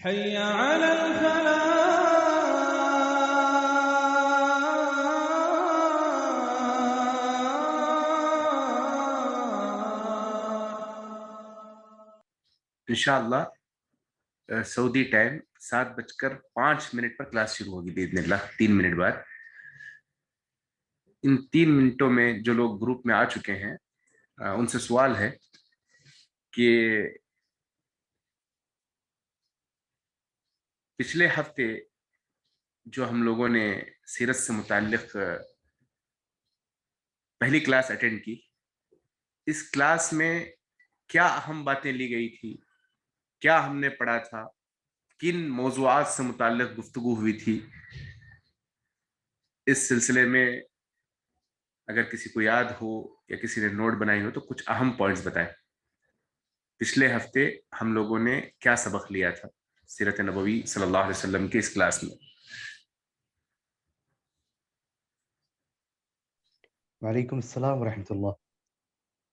حي على الفلاح. انشاءاللہ سعودی ٹائم 7:05 پر کلاس شروع ہوگی باذن اللہ 3 منٹ بعد. ان 3 منٹوں میں جو لوگ گروپ میں آ چکے ہیں ان سے سوال ہے کہ پچھلے ہفتے جو ہم لوگوں نے سیرت سے متعلق پہلی کلاس اٹینڈ کی، اس کلاس میں کیا اہم باتیں لی گئی تھی، کیا ہم نے پڑھا تھا، کن موضوعات سے متعلق گفتگو ہوئی تھی. اس سلسلے میں اگر کسی کو یاد ہو یا کسی نے نوٹ بنائی ہو تو کچھ اہم پوائنٹس بتائیں. پچھلے ہفتے ہم لوگوں نے کیا سبق لیا تھا سیرت نبوی صلی اللہ علیہ وسلم کے اس کلاس میں؟ وعلیکم السلام ورحمۃ اللہ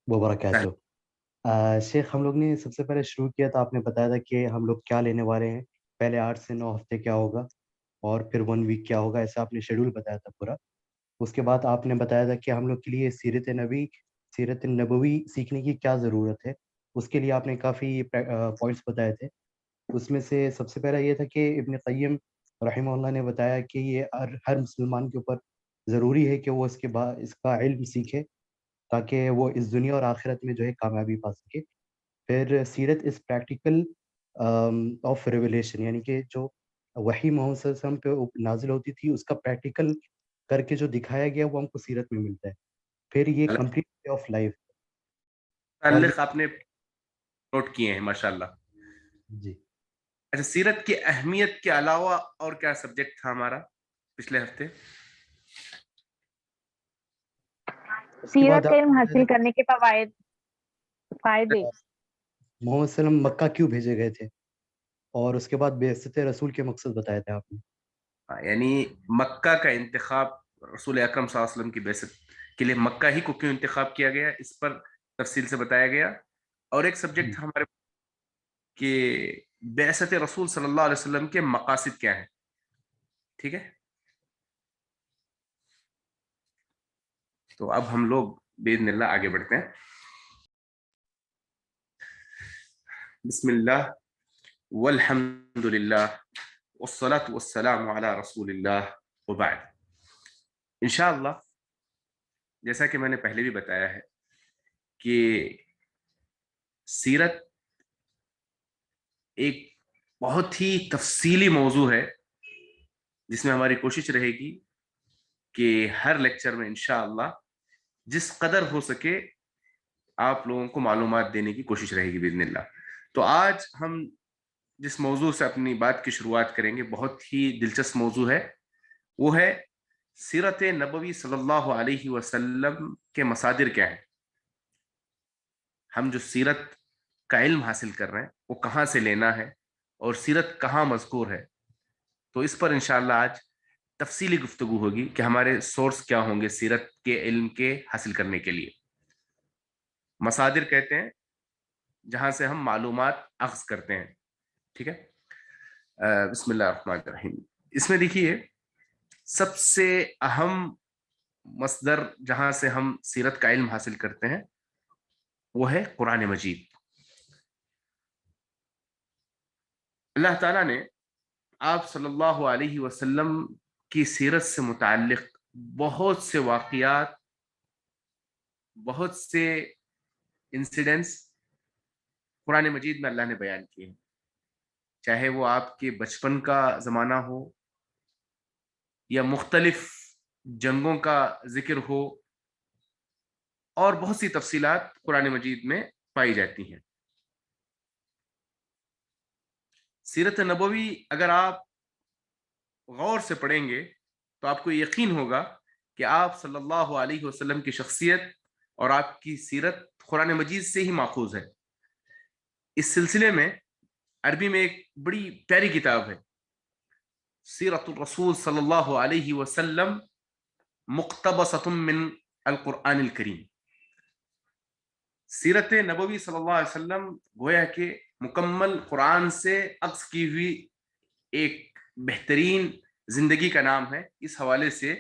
وبرکاتہ. شیخ، ہم لوگ نے سب سے پہلے شروع کیا تھا، آپ نے بتایا تھا کہ ہم لوگ کیا لینے والے ہیں. پہلے 8 سے 9 ہفتے کیا ہوگا اور پھر 1 ویک کیا ہوگا، ایسا آپ نے شیڈول بتایا تھا پورا. اس کے بعد آپ نے بتایا تھا کہ ہم لوگ کے لیے سیرت نبوی سیکھنے کی کیا ضرورت ہے. اس کے لیے آپ نے کافی پوائنٹس بتائے تھے. اس میں سے سب سے پہلا یہ تھا کہ ابن قیم رحمہ اللہ نے بتایا کہ یہ ہر مسلمان کے اوپر ضروری ہے کہ وہ اس کا علم سیکھے تاکہ وہ اس دنیا اور آخرت میں جو ہے کامیابی پا سکے. پھر سیرت از پریکٹیکل آف ریولیشن، یعنی کہ جو وحی محمد صلی اللہ علیہ وسلم پہ نازل ہوتی تھی اس کا پریکٹیکل کر کے جو دکھایا گیا وہ ہم کو سیرت میں ملتا ہے. پھر یہ کمپلیٹ وے آف لائف تعلق آپ نے نوٹ کیے ہیں ماشاءاللہ. جی. اچھا، سیرت کی اہمیت کے علاوہ اور کیا سبجیکٹ تھا ہمارا پچھلے ہفتے؟ سیرت علم حاصل کرنے کے فوائد، فائدے. محمد صلی اللہ علیہ وسلم مکہ کیوں بھیجے گئے تھے، اور اس کے بعد بعثت رسول کے مقصد بتائے تھے آپ نے. یعنی مکہ کا انتخاب، رسول اکرم صلی اللہ علیہ وسلم کی بعثت کے لیے مکہ ہی کو کیوں انتخاب کیا گیا، اس پر تفصیل سے بتایا گیا. اور ایک سبجیکٹ تھا ہمارے کہ بعثت رسول صلی اللہ علیہ وسلم کے مقاصد کیا ہیں. ٹھیک ہے، تو اب ہم لوگ باذن اللہ آگے بڑھتے ہیں. بسم اللہ والحمد للہ والصلاة والسلام علی رسول اللہ وبعد. انشاءاللہ جیسا کہ میں نے پہلے بھی بتایا ہے کہ سیرت ایک بہت ہی تفصیلی موضوع ہے جس میں ہماری کوشش رہے گی کہ ہر لیکچر میں انشاءاللہ جس قدر ہو سکے آپ لوگوں کو معلومات دینے کی کوشش رہے گی باذن اللہ. تو آج ہم جس موضوع سے اپنی بات کی شروعات کریں گے بہت ہی دلچسپ موضوع ہے، وہ ہے سیرت نبوی صلی اللہ علیہ وسلم کے مصادر کیا ہیں. ہم جو سیرت کا علم حاصل کر رہے ہیں وہ کہاں سے لینا ہے اور سیرت کہاں مذکور ہے. تو اس پر انشاءاللہ آج تفصیلی گفتگو ہوگی کہ ہمارے سورس کیا ہوں گے سیرت کے علم کے حاصل کرنے کے لیے. مصادر کہتے ہیں جہاں سے ہم معلومات اخذ کرتے ہیں. ٹھیک ہے، بسم اللہ الرحمن الرحیم. اس میں دیکھیے سب سے اہم مصدر جہاں سے ہم سیرت کا علم حاصل کرتے ہیں وہ ہے قرآن مجید. اللہ تعالیٰ نے آپ صلی اللہ علیہ وسلم کی سیرت سے متعلق بہت سے واقعات، بہت سے انسیڈنٹس قرآن مجید میں اللہ نے بیان کیے ہیں. چاہے وہ آپ کے بچپن کا زمانہ ہو یا مختلف جنگوں کا ذکر ہو، اور بہت سی تفصیلات قرآن مجید میں پائی جاتی ہیں. سیرت نبوی اگر آپ غور سے پڑھیں گے تو آپ کو یقین ہوگا کہ آپ صلی اللہ علیہ وسلم کی شخصیت اور آپ کی سیرت قرآن مجید سے ہی ماخوذ ہے. اس سلسلے میں عربی میں ایک بڑی پیاری کتاب ہے سیرت الرسول صلی اللہ علیہ وسلم مقتبسۃ من القرآن الکریم. سیرت نبوی صلی اللہ علیہ وسلم گویا کہ مکمل قرآن سے اخذ کی ہوئی ایک بہترین زندگی کا نام ہے. اس حوالے سے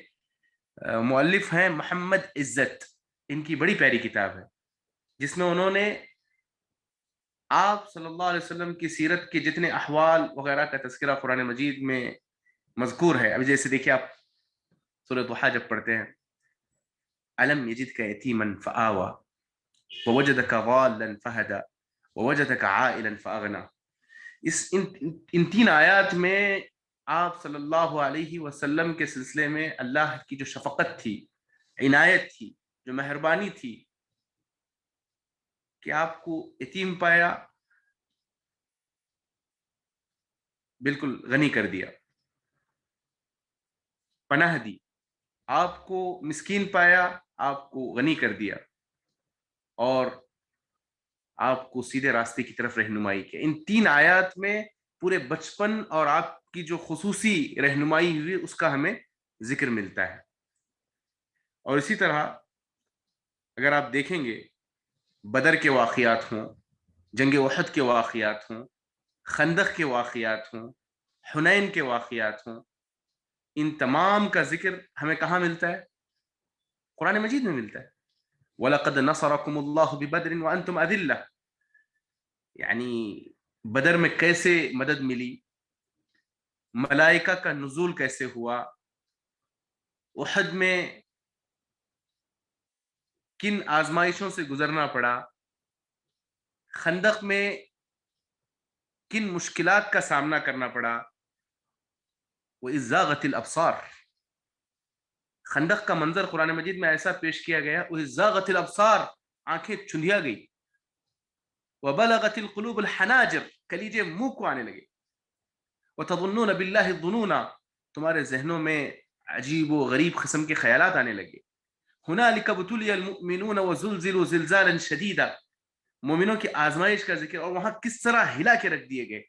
مؤلف ہیں محمد عزت، ان کی بڑی پیاری کتاب ہے جس میں انہوں نے آپ صلی اللہ علیہ وسلم کی سیرت کے جتنے احوال وغیرہ کا تذکرہ قرآن مجید میں مذکور ہے. ابھی جیسے دیکھیے آپ سورۃ ضحیٰ جب پڑھتے ہیں، الم یجدک یتیما فآوی ووجدک ضالا فہدی ووجدک عائلا فاغنی. ان تین آیات میں آپ صلی اللہ علیہ وسلم کے سلسلے میں اللہ کی جو شفقت تھی، عنایت تھی، جو مہربانی تھی کہ آپ کو یتیم پایا، بالکل غنی کر دیا، پناہ دی. آپ کو مسکین پایا، آپ کو غنی کر دیا، اور آپ کو سیدھے راستے کی طرف رہنمائی کیا. ان تین آیات میں پورے بچپن اور آپ کی جو خصوصی رہنمائی ہوئی اس کا ہمیں ذکر ملتا ہے. اور اسی طرح اگر آپ دیکھیں گے بدر کے واقعات ہوں، جنگ احد کے واقعات ہوں، خندق کے واقعات ہوں، حنین کے واقعات ہوں، ان تمام کا ذکر ہمیں کہاں ملتا ہے؟ قرآن مجید میں ملتا ہے. وَلَقَدْ نَصَرَكُمُ اللَّهُ بِبَدْرٍ وَأَنْتُمْ أَذِلَّةٌ. یعنی بدر میں کیسے مدد ملی، ملائکہ کا نزول کیسے ہوا، احد میں کن آزمائشوں سے گزرنا پڑا، خندق میں کن مشکلات کا سامنا کرنا پڑا. وَإِذْ زَاغَتِ الْأَبْصَارُ. خندق کا منظر قرآن مجید میں ایسا پیش کیا گیا، وَإِذْ زَاغَتِ الْأَبْصَارُ، آنکھیں چندھیا گئی، وَبَلَغَتِ الْقُلُوبُ الْحَنَاجِرَ، کلیجے منہ کو آنے لگے، وَتَظُنُّونَ بِاللَّهِ الظُّنُونَ، تمہارے ذہنوں میں عجیب و غریب قسم کے خیالات آنے لگے. هُنَالِكَ ابْتُلِيَ الْمُؤْمِنُونَ وَزُلْزِلُوا زِلْزَالًا شَدِيدًا. مومنوں کی آزمائش کا ذکر، اور وہاں کس طرح ہلا کے رکھ دیے گئے.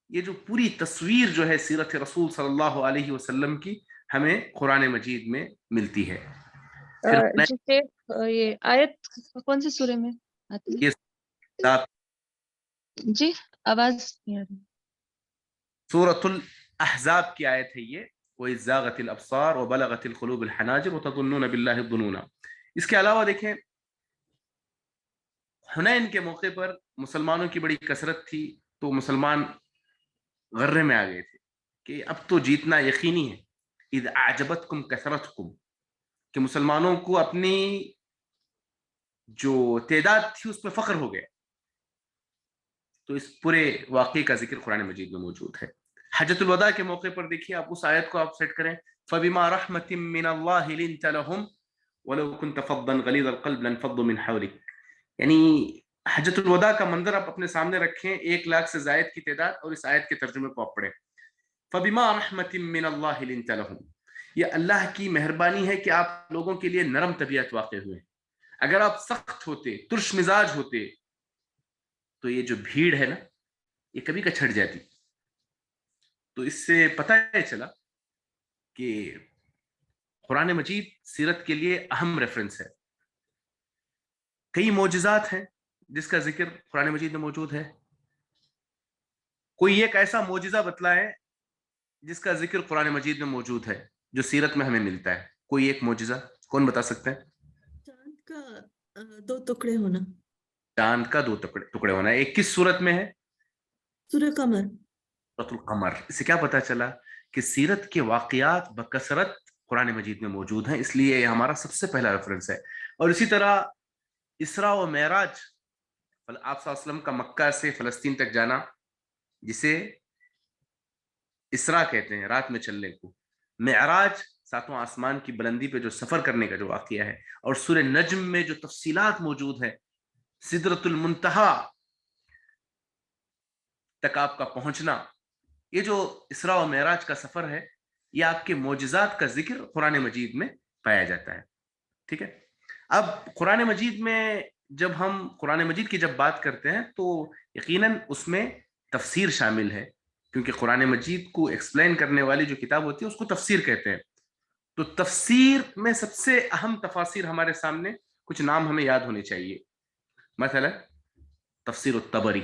یہ جو پوری تصویر جو ہے سیرت رسول صلی اللہ علیہ وسلم کی ہمیں قرآن مجید میں ملتی ہے. یہ آیت کون سی سورے میں آتی ہے؟ جی آواز نہیں آ رہی. سورۃ الاحزاب کی آیت ہے یہ، وَإِذْ زَاغَتِ الْأَبْصَارُ وَبَلَغَتِ الْقُلُوبُ الْحَنَاجِرَ وَتَظُنُّونَ بِاللَّهِ الظُّنُونَ. اس کے علاوہ دیکھیں حنین کے موقع پر مسلمانوں کی بڑی کثرت تھی، تو مسلمان غرے میں آ گئے تھے کہ اب تو جیتنا یقینی ہے. اذ اعجبتکم کثرتکم، کہ مسلمانوں کو اپنی جو تعداد تھی اس پہ فخر ہو گیا. تو اس پورے واقعے کا ذکر قرآن مجید میں موجود ہے. حجۃ الوداع کے موقع پر دیکھیے آپ اس آیت کو آپ سیٹ کریں، فَبِمَا رَحْمَةٍ مِّنَ اللَّهِ لِنْتَ لَهُمْ وَلَوْ كُنْتَ فَضًّا غَلِيظَ الْقَلْبِ لَانفَضُّوا مِنْ حَوْلِكَ. یعنی حجۃ الوداع کا منظر آپ اپنے سامنے رکھیں، 1,00,000 سے زائد کی تعداد، اور اس آیت کے ترجمے کو آپ پڑھیں. فَبِمَا رَحْمَةٍ مِّنَ اللَّهِ لِنْتَ لَهُمْ. یہ اللہ کی مہربانی ہے کہ آپ لوگوں کے لیے نرم طبیعت واقع ہوئے. اگر آپ سخت ہوتے، ترش مزاج ہوتے، تو یہ جو بھیڑ ہے نا یہ کبھی کا چھٹ جاتی. تو اس سے پتہ چلا کہ قرآن مجید سیرت کے لیے اہم ریفرنس ہے. کئی معجزات ہیں جس کا ذکر قرآن مجید میں موجود ہے. کوئی ایک ایسا معجزہ بتلائے جس کا ذکر قرآن مجید میں موجود ہے جو سیرت میں ہمیں ملتا ہے. کوئی ایک معجزہ کون بتا سکتے ہیں؟ چاند کا 2 ٹکڑے ہونا. چاند کا 2 ٹکڑے ہونا. ایک کس صورت میں ہے؟ سورہ قمر. سورۃ القمر. اس سے کیا پتا چلا کہ سیرت کے واقعات بکثرت قرآن مجید میں موجود ہیں، اس لیے یہ ہمارا سب سے پہلا ریفرنس ہے. اور اسی طرح اسراء و معراج، آپ صلی اللہ علیہ وسلم کا مکہ سے فلسطین تک جانا، جسے اسراء کہتے ہیں رات میں چلنے کو، معراج 7واں آسمان کی بلندی پہ جو سفر کرنے کا جو واقعہ ہے، اور سورہ نجم میں جو تفصیلات موجود ہیں، سدرۃ المنتہا تک آپ کا پہنچنا، یہ جو اسراء و معراج کا سفر ہے، یہ آپ کے معجزات کا ذکر قرآن مجید میں پایا جاتا ہے. ٹھیک ہے. اب قرآن مجید میں جب ہم قرآن مجید کی جب بات کرتے ہیں تو یقیناً اس میں تفسیر شامل ہے، کیونکہ قرآن مجید کو ایکسپلین کرنے والی جو کتاب ہوتی ہے اس کو تفسیر کہتے ہیں. تو تفسیر میں سب سے اہم تفاسیر ہمارے سامنے کچھ نام ہمیں یاد ہونے چاہیے. مثلا تفسیر الطبری،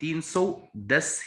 310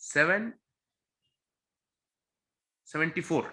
774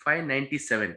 597।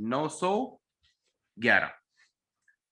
911।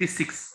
56,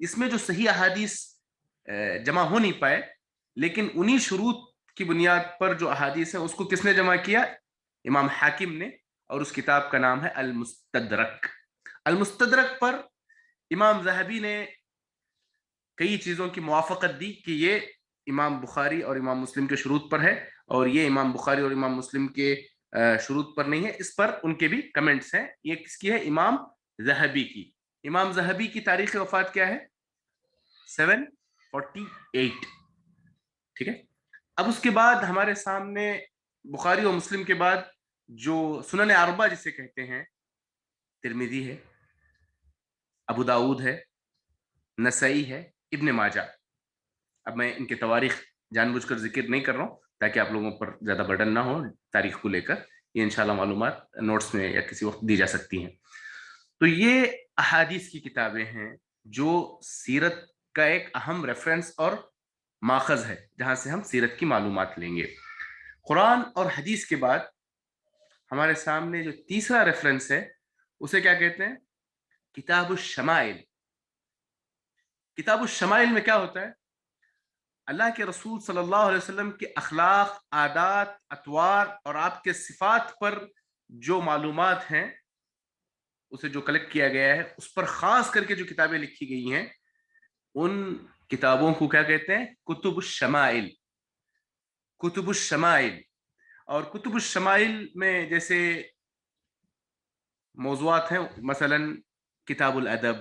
اس میں جو صحیح احادیث جمع ہو نہیں پائے، لیکن انہی شروط کی بنیاد پر جو احادیث ہے اس کو کس نے جمع کیا؟ امام حاکم نے، اور اس کتاب کا نام ہے المستدرک۔ المستدرک پر امام ذہبی نے کئی چیزوں کی موافقت دی کہ یہ امام بخاری اور امام مسلم کے شروط پر ہے، اور یہ امام بخاری اور امام مسلم کے شروط پر نہیں ہے۔ اس پر ان کے بھی کمنٹس ہیں۔ یہ کس کی ہے؟ امام ذہبی کی۔ امام ذہبی کی تاریخ وفات کیا ہے؟ 748۔ ٹھیک ہے۔ اب اس کے بعد ہمارے سامنے بخاری اور مسلم کے بعد جو سنن اربعہ جسے کہتے ہیں، ترمذی ہے، ابو داؤد ہے، نسائی ہے، ابن ماجہ۔ اب میں ان کے تواریخ جان بوجھ کر ذکر نہیں کر رہا ہوں تاکہ آپ لوگوں پر زیادہ برڈن نہ ہو تاریخ کو لے کر، یہ انشاءاللہ معلومات نوٹس میں یا کسی وقت دی جا سکتی ہیں۔ تو یہ احادیث کی کتابیں ہیں جو سیرت کا ایک اہم ریفرنس اور ماخذ ہے، جہاں سے ہم سیرت کی معلومات لیں گے۔ قرآن اور حدیث کے بعد ہمارے سامنے جو تیسرا ریفرنس ہے اسے کیا کہتے ہیں؟ کتاب الشمائل۔ کتاب الشمائل میں کیا ہوتا ہے؟ اللہ کے رسول صلی اللہ علیہ وسلم کے اخلاق، عادات، اطوار اور آپ کے صفات پر جو معلومات ہیں اسے جو کلیکٹ کیا گیا ہے، اس پر خاص کر کے جو کتابیں لکھی گئی ہیں ان کتابوں کو کیا کہتے ہیں؟ کتب الشمائل۔ کتب الشمائل۔ اور کتب الشمائل میں جیسے موضوعات ہیں مثلا کتاب الادب،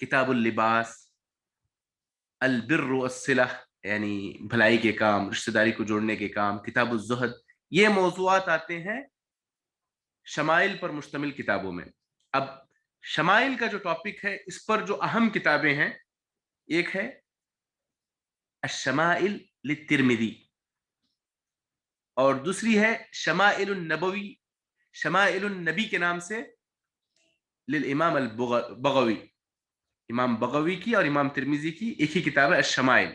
کتاب اللباس، البر والصلہ یعنی بھلائی کے کام، رشتہ داری کو جوڑنے کے کام، کتاب الزہد، یہ موضوعات آتے ہیں شمائل پر مشتمل کتابوں میں۔ اب شمائل کا جو ٹاپک ہے اس پر جو اہم کتابیں ہیں، ایک ہے الشمائل للترمذی، اور دوسری ہے شمائل النبوی، شمائل النبی کے نام سے للامام البغوی، امام بغوی کی اور امام ترمذی کی ایک ہی کتاب ہے الشمائل۔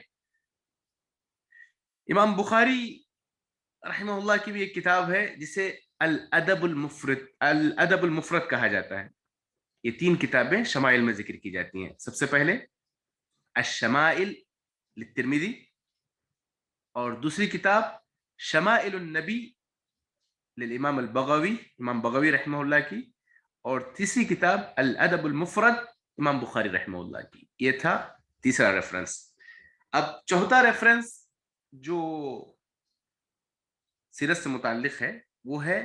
امام بخاری رحمہ اللہ کی بھی ایک کتاب ہے جسے الادب المفرد کہا جاتا ہے۔ یہ تین کتابیں شمائل میں ذکر کی جاتی ہیں۔ سب سے پہلے الشمائل للترمذی، اور دوسری کتاب شمائل النبی للامام البغوی، امام بغوی رحمہ اللہ کی، اور تیسری کتاب الادب المفرد امام بخاری رحمہ اللہ کی۔ یہ تھا تیسرا ریفرنس۔ اب چوتھا ریفرنس جو سیرت سے متعلق ہے وہ ہے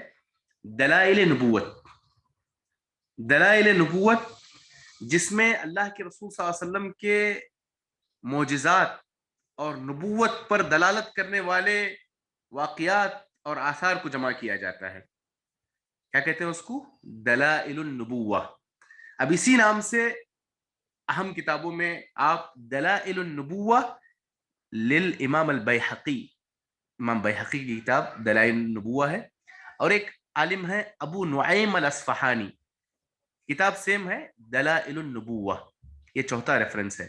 دلائل نبوت۔ دلائل نبوت جس میں اللہ کے رسول صلی اللہ علیہ وسلم کے معجزات اور نبوت پر دلالت کرنے والے واقعات اور آثار کو جمع کیا جاتا ہے۔ کیا کہتے ہیں اس کو؟ دلائل النبوہ۔ اب اسی نام سے اہم کتابوں میں آپ دلائل النبوہ للامام البیہقی، امام بیہقی کی کتاب دلائل النبوہ ہے، اور ایک عالم ہے ابو نعیم الاصفہانی، کتاب سیم ہے دلائل النبوہ۔ یہ چوتھا ریفرنس ہے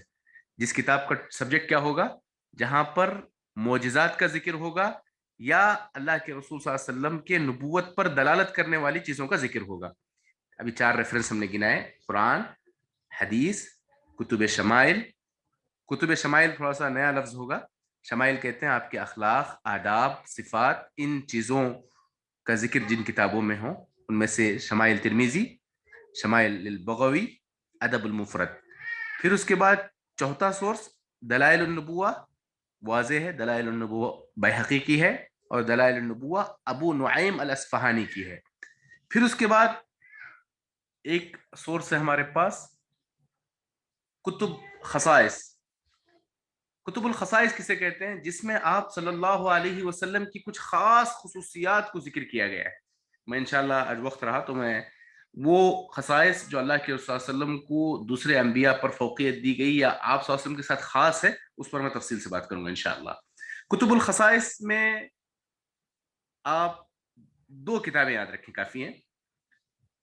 جس کتاب کا سبجیکٹ کیا ہوگا؟ جہاں پر معجزات کا ذکر ہوگا یا اللہ کے رسول صلی اللہ علیہ وسلم کے نبوت پر دلالت کرنے والی چیزوں کا ذکر ہوگا۔ ابھی چار ریفرنس ہم نے گنائے: قرآن، حدیث، کتب شمائل۔ کتب شمائل تھوڑا سا نیا لفظ ہوگا، شمائل کہتے ہیں آپ کے اخلاق، آداب، صفات، ان چیزوں کا ذکر جن کتابوں میں ہوں، ان میں سے شمائل ترمذی، شمائل البغوی، ادب المفرد۔ پھر اس کے بعد چوتھا سورس دلائل النبوہ، واضح ہے دلائل النبوہ بیہقی کی ہے، اور دلائل النبوہ ابو نعیم الاصفہانی کی ہے۔ پھر اس کے بعد ایک سورس ہے ہمارے پاس کتب خصائص۔ کتب الخصائص کسے کہتے ہیں؟ جس میں آپ صلی اللہ علیہ وسلم کی کچھ خاص خصوصیات کو ذکر کیا گیا ہے۔ میں انشاءاللہ آج وقت رہا تو میں وہ خصائص جو اللہ کے رسول صلی اللہ علیہ وسلم کو دوسرے انبیاء پر فوقیت دی گئی یا آپ صلی اللہ علیہ وسلم کے ساتھ خاص ہے، اس پر میں تفصیل سے بات کروں گا انشاءاللہ۔ کتب الخصائص میں آپ دو کتابیں یاد رکھیں کافی ہیں۔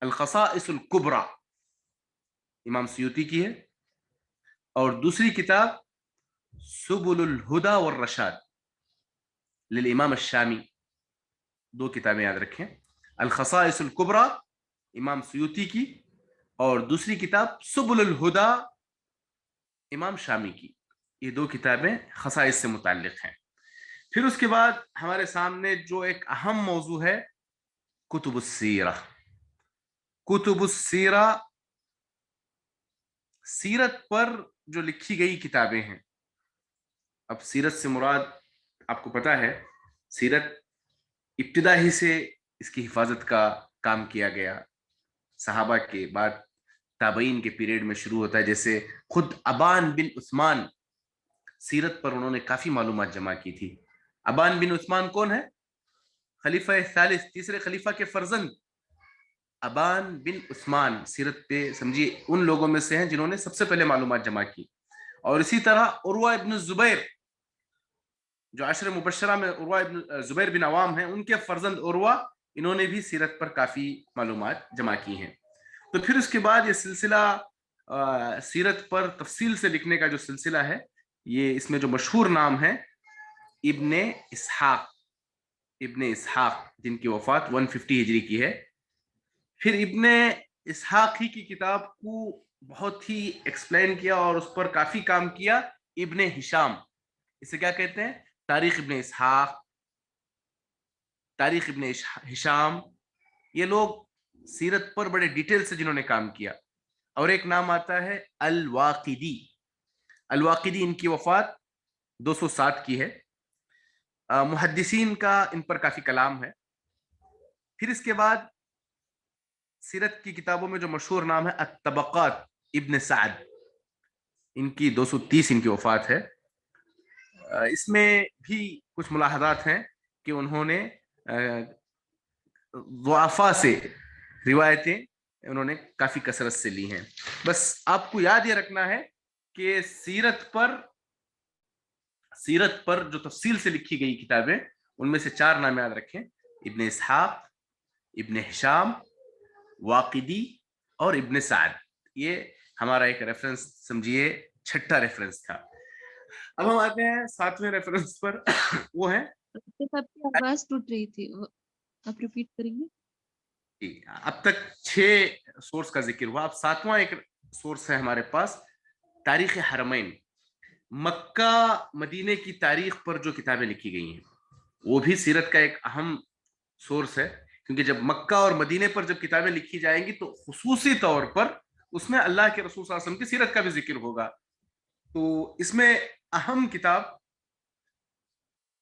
الخصائص الکبریٰ امام سیوطی کی ہے، اور دوسری کتاب سبل الہدی والرشاد للامام الشامی۔ دو کتابیں یاد رکھیں، الخصائص الکبریٰ امام سیوطی کی، اور دوسری کتاب سبل الہدی امام شامی کی. یہ 2 کتابیں خصائص سے متعلق ہیں. پھر اس کے بعد ہمارے سامنے جو ایک اہم موضوع ہے کتب السیرہ. کتب السیرہ سیرت پر جو لکھی گئی کتابیں ہیں. اب سیرت سے مراد آپ کو پتا ہے سیرت ابتدا ہی سے اس کی حفاظت کا کام کیا گیا. صحابہ کے بعد تابعین کے پیریڈ میں شروع ہوتا ہے. جیسے خود ابان بن عثمان سیرت پر انہوں نے کافی معلومات جمع کی تھی. ابان بن عثمان کون ہے؟ خلیفہ ثالث، تیسرے خلیفہ کے فرزند ابان بن عثمان سیرت پہ سمجھیے ان لوگوں میں سے ہیں جنہوں نے سب سے پہلے معلومات جمع کی. اور اسی طرح عروہ ابن الزبیر جو عشر مبشرہ میں عروہ ابن زبیر بن عوام ہیں، ان کے فرزند عروہ، انہوں نے بھی سیرت پر کافی معلومات جمع کی ہیں. تو پھر اس کے بعد یہ سلسلہ سیرت پر تفصیل سے لکھنے کا جو سلسلہ ہے، یہ اس میں جو مشہور نام ہے ابن اسحاق. ابن اسحاق جن کی وفات 150 ہجری کی ہے. پھر ابن اسحاق ہی کی کتاب کو بہت ہی ایکسپلین کیا اور اس پر کافی کام کیا ابن ہشام. اسے کیا کہتے ہیں؟ تاریخ ابن اسحاق، تاریخ ابن ہشام. یہ لوگ سیرت پر بڑے ڈیٹیل سے جنہوں نے کام کیا. اور ایک نام آتا ہے الواقدی. الواقدی ان کی وفات 207 کی ہے. محدثین کا ان پر کافی کلام ہے. پھر اس کے بعد سیرت کی کتابوں میں جو مشہور نام ہے الطبقات ابن سعد، ان کی 230 ان کی وفات ہے. اس میں بھی کچھ ملاحظات ہیں کہ انہوں نے ضعفاء سے روایتیں انہوں نے کافی کثرت سے لی ہیں. بس آپ کو یاد یہ رکھنا ہے کہ سیرت پر جو تفصیل سے لکھی گئی کتابیں، ان میں سے 4 نام یاد رکھیں: ابن اسحاق، ابن ہشام، واقدی اور ابن سعد. یہ ہمارا ایک ریفرنس سمجھیے، 6ٹھا ریفرنس تھا. اب ہم آتے ہیں 7ویں ریفرنس پر. وہ ہے آپ کی آواز ٹوٹ رہی تھی، آپ ریپیٹ کریں گے؟ اب تک 6 سورس کا ذکر ہوا. اب 7واں ایک سورس ہے ہمارے پاس، تاریخ حرمین. مکہ مدینے کی تاریخ پر جو کتابیں لکھی گئی ہیں، وہ بھی سیرت کا ایک اہم سورس ہے. کیونکہ جب مکہ اور مدینے پر جب کتابیں لکھی جائیں گی تو خصوصی طور پر اس میں اللہ کے رسول صلی اللہ علیہ وسلم کی سیرت کا بھی ذکر ہوگا. تو اس میں اہم کتاب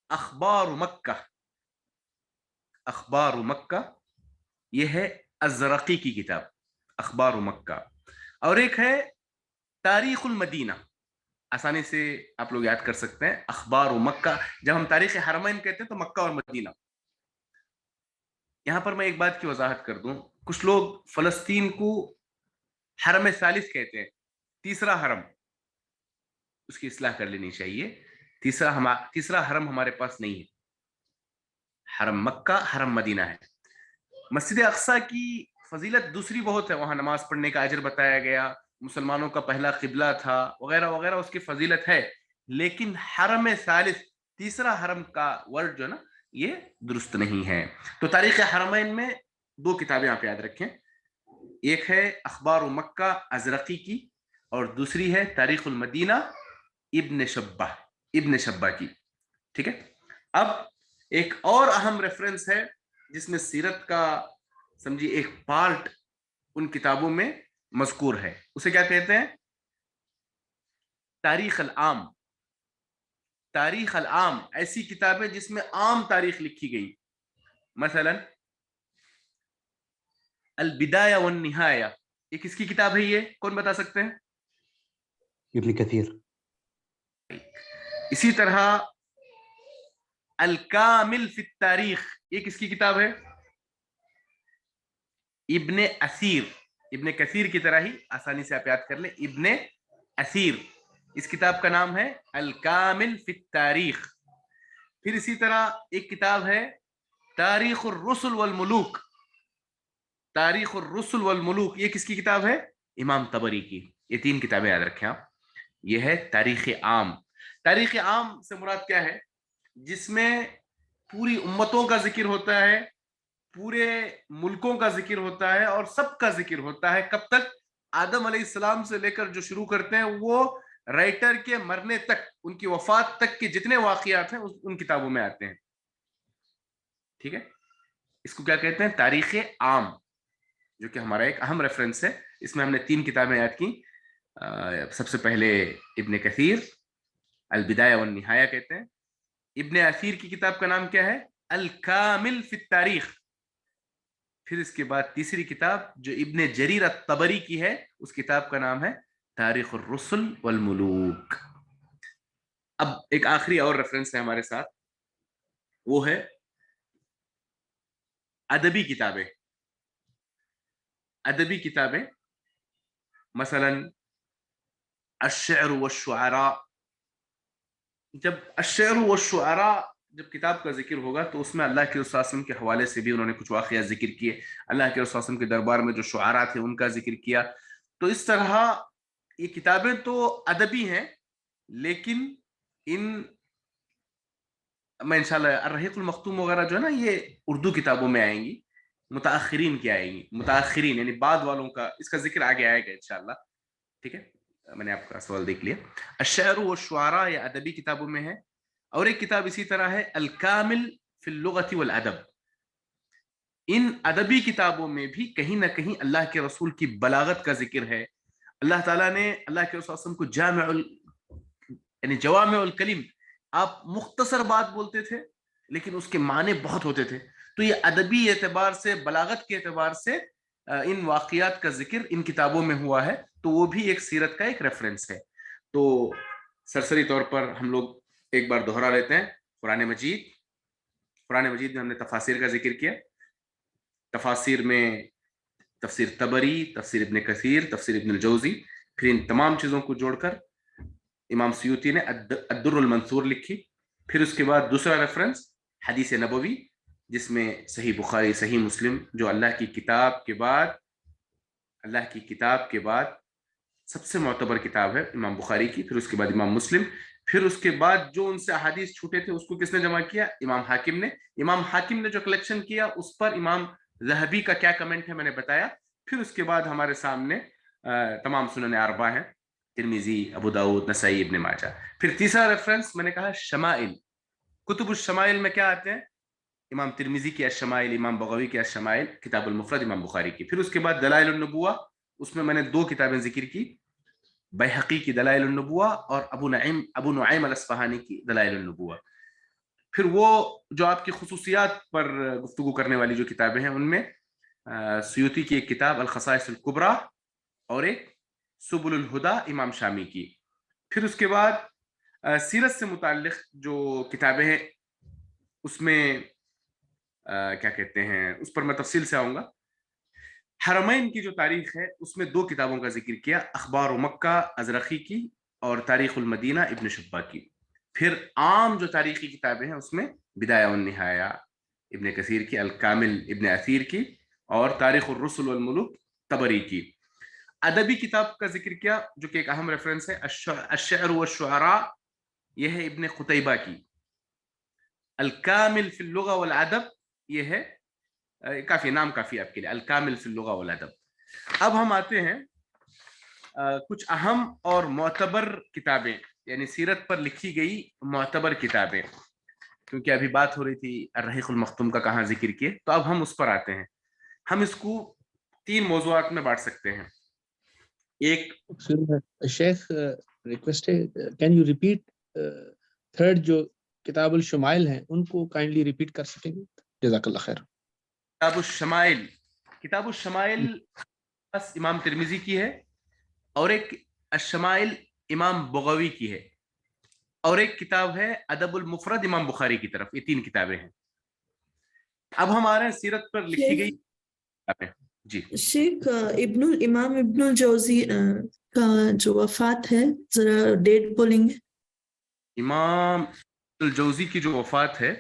اخبار مکہ، اخبار مکہ یہ ہے الزرقی کی کتاب اخبار مکہ. اور ایک ہے تاریخ المدینہ، آسانی سے آپ لوگ یاد کر سکتے ہیں. اخبار مکہ، جب ہم تاریخ حرمین کہتے ہیں تو مکہ اور مدینہ. یہاں پر میں ایک بات کی وضاحت کر دوں. کچھ لوگ فلسطین کو حرم ثالث کہتے ہیں، تیسرا حرم. اس کی اصلاح کر لینی چاہیے. تیسرا حرم ہمارے پاس نہیں ہے. حرم مکہ، حرم مدینہ ہے. مسجد اقصی کی فضیلت دوسری بہت ہے، وہاں نماز پڑھنے کا اجر بتایا گیا، مسلمانوں کا پہلا قبلہ تھا وغیرہ وغیرہ، اس کی فضیلت ہے. لیکن حرم ثالث، تیسرا حرم کا ورڈ جو نا یہ درست نہیں ہے. تو تاریخ حرمین میں 2 کتابیں آپ یاد رکھیں. ایک ہے اخبار مکہ ازرقی کی، اور دوسری ہے تاریخ المدینہ ابن شبہ کی. ٹھیک ہے. اب ایک اور اہم ریفرنس ہے جس میں سیرت کا سمجھیے ایک پارٹ ان کتابوں میں مذکور ہے. اسے کیا کہتے ہیں؟ تاریخ العام. تاریخ العام ایسی کتابیں جس میں عام تاریخ لکھی گئی. مثلا البدایہ والنہایہ، یہ کس کی کتاب ہے؟ یہ کون بتا سکتے ہیں؟ ابن کثیر. اسی طرح الکامل فی التاریخ، یہ کس کی کتاب ہے؟ ابن اثیر. ابن کثیر کی طرح ہی آسانی سے آپ یاد کر لیں، ابن اثیر. اس کتاب کا نام ہے الکامل فی التاریخ. پھر اسی طرح ایک کتاب ہے تاریخ الرسل والملوک. تاریخ الرسل والملوک یہ کس کی کتاب ہے؟ امام طبری کی. یہ 3 کتابیں یاد رکھیں آپ. یہ ہے تاریخ عام. تاریخ عام سے مراد کیا ہے؟ جس میں پوری امتوں کا ذکر ہوتا ہے، پورے ملکوں کا ذکر ہوتا ہے اور سب کا ذکر ہوتا ہے. کب تک؟ آدم علیہ السلام سے لے کر جو شروع کرتے ہیں وہ رائٹر کے مرنے تک، ان کی وفات تک کے جتنے واقعات ہیں ان کتابوں میں آتے ہیں. ٹھیک ہے، اس کو کیا کہتے ہیں؟ تاریخ عام، جو کہ ہمارا ایک اہم ریفرنس ہے. اس میں ہم نے 3 کتابیں یاد کی. سب سے پہلے ابن کثیر، البدایہ والنہایہ کہتے ہیں. ابن اثیر کی کتاب کا نام کیا ہے؟ الکامل فی التاریخ. پھر اس کے بعد تیسری کتاب جو ابن جریر الطبری کی ہے، اس کتاب کا نام ہے تاریخ الرسل والملوک. اب ایک آخری اور ریفرنس ہے ہمارے ساتھ، وہ ہے ادبی کتابیں. ادبی کتابیں مثلا الشعر والشعراء. جب الشعر والشعراء جب کتاب کا ذکر ہوگا تو اس میں اللہ کے رسول صلی اللہ علیہ وسلم کے حوالے سے بھی انہوں نے کچھ واقعات ذکر کیے. اللہ کے رسول صلی اللہ علیہ وسلم کے دربار میں جو شعراء تھے ان کا ذکر کیا. تو اس طرح یہ کتابیں تو ادبی ہیں، لیکن ان میں انشاءاللہ الرحیق المختوم وغیرہ جو ہے نا، یہ اردو کتابوں میں آئیں گی، متاخرین کی آئیں گی. متاخرین یعنی بعد والوں کا، اس کا ذکر آگے آئے گا انشاءاللہ. ٹھیک ہے، میں نے آپ کا سوال دیکھ لیا. الشعر والشعراء یہ ادبی کتابوں میں ہے. اور ایک کتاب اسی طرح ہے الکامل فی اللغۃ والادب. ان ادبی کتابوں میں بھی کہیں نہ کہیں اللہ کے رسول کی بلاغت کا ذکر ہے. اللہ تعالیٰ نے اللہ کے رسول صلی اللہ علیہ وسلم کو یعنی جوامع الکلم، آپ مختصر بات بولتے تھے لیکن اس کے معنی بہت ہوتے تھے. تو یہ ادبی اعتبار سے، بلاغت کے اعتبار سے ان واقعات کا ذکر ان کتابوں میں ہوا ہے. تو وہ بھی ایک سیرت کا ایک ریفرنس ہے. تو سرسری طور پر ہم لوگ ایک بار دوہرا لیتے ہیں. قرآن مجید میں ہم نے تفاسیر کا ذکر کیا. تفاسیر میں تفسیر طبری، تفسیر ابن کثیر، تفسیر ابن الجوزی. پھر ان تمام چیزوں کو جوڑ کر امام سیوطی نے الدر المنثور لکھی. پھر اس کے بعد دوسرا ریفرنس حدیث نبوی، جس میں صحیح بخاری، صحیح مسلم، جو اللہ کی کتاب کے بعد سب سے معتبر کتاب ہے امام بخاری کی. پھر اس کے بعد امام مسلم. پھر اس کے بعد جو ان سے احادیث چھوٹے تھے اس کو کس نے جمع کیا؟ امام حاکم نے جو کلیکشن کیا اس پر امام ذہبی کا کیا کمنٹ ہے میں نے بتایا. پھر اس کے بعد ہمارے سامنے تمام سنن اربعہ ہیں، ترمذی، ابو داؤد، نسائی، ابن ماجہ. پھر تیسرا ریفرنس میں نے کہا شمائل. کتب الشمائل میں کیا آتے ہیں؟ امام ترمذی کی الشمائل، امام بغوی کی الشمائل، کتاب المفرد امام بخاری کی. پھر اس کے بعد دلائل النبوہ، اس میں نے 2 کتابیں ذکر کی، بیہقی کی دلائل النبوہ اور ابو نعیم الاصفہانی کی دلائل النبوہ. پھر وہ جو آپ کی خصوصیات پر گفتگو کرنے والی جو کتابیں ہیں، ان میں سیوطی کی ایک کتاب الخصائص الکبریٰ اور ایک سبل الہدی امام شامی کی. پھر اس کے بعد سیرت سے متعلق جو کتابیں ہیں اس میں کیا کہتے ہیں، اس پر میں تفصیل سے آؤں گا. حرمین کی جو تاریخ ہے اس میں 2 کتابوں کا ذکر کیا، اخبار مکہ ازرقی کی اور تاریخ المدینہ ابن شبہ کی. پھر عام جو تاریخی کتابیں ہیں اس میں بدایہ والنہایہ ابن کثیر کی، الکامل ابن اثیر کی اور تاریخ الرسل والملوک طبری کی. ادبی کتاب کا ذکر کیا جو کہ ایک اہم ریفرنس ہے الشعر والشعراء، یہ ہے ابن قتیبہ کی. الکامل فی اللغہ والادب، یہ ہے کافی نام کافی آپ کے لیے، الکامل فی اللغہ والادب. اب ہم آتے ہیں کچھ اہم اور معتبر کتابیں، یعنی سیرت پر لکھی گئی معتبر کتابیں، کیونکہ ابھی بات ہو رہی تھی الرحیق المختوم کا کہاں ذکر کیے، تو اب ہم اس پر آتے ہیں. ہم اس کو 3 موضوعات میں بانٹ سکتے ہیں. ایک شیخ ریکویسٹ ہے، کین یو ریپیٹ تھرڈ جو کتاب الشمائل ہیں ان کو کائنڈلی ریپیٹ کر سکیں گے؟ جزاک اللہ خیر. کتاب الشمائل بس امام ترمذی کی ہے، اور ایک الشمائل امام بغوی کی ہے، اور ایک کتاب ہے ادب المفرد امام بخاری کی طرف. یہ 3 کتابیں ہیں. اب ہمارے سیرت پر لکھی گئی کتابیں. جی شیخ، امام ابن الجوزی کا جو وفات ہے ذرا ڈیٹ بولیں گے؟ امام الجوزی کی جو وفات ہے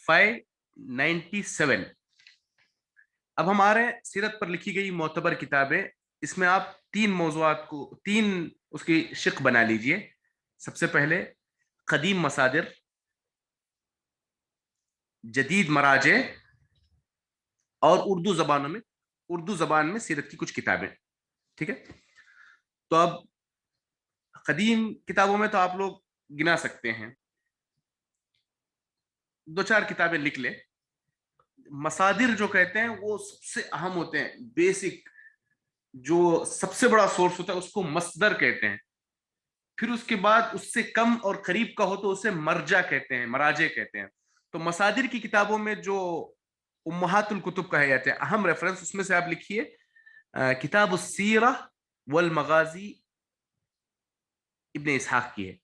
597. اب ہمارے سیرت پر لکھی گئی معتبر کتابیں، اس میں آپ 3 موضوعات کو 3 اس کی شق بنا لیجئے. سب سے پہلے قدیم مصادر، جدید مراجع اور اردو زبان میں سیرت کی کچھ کتابیں. ٹھیک ہے، تو اب قدیم کتابوں میں تو آپ لوگ گنا سکتے ہیں, 2-4 کتابیں لکھ لیں. مصادر جو کہتے ہیں وہ سب سے اہم ہوتے ہیں, بیسک جو سب سے بڑا سورس ہوتا ہے اس کو مصدر کہتے ہیں. پھر اس کے بعد اس سے کم اور قریب کا ہو تو اسے مرجع کہتے ہیں, مراجع کہتے ہیں. تو مصادر کی کتابوں میں جو امہات الکتب کہے جاتے ہیں, اہم ریفرنس اس میں سے آپ لکھیے کتاب السیرہ والمغازی ابن اسحاق کی ہے.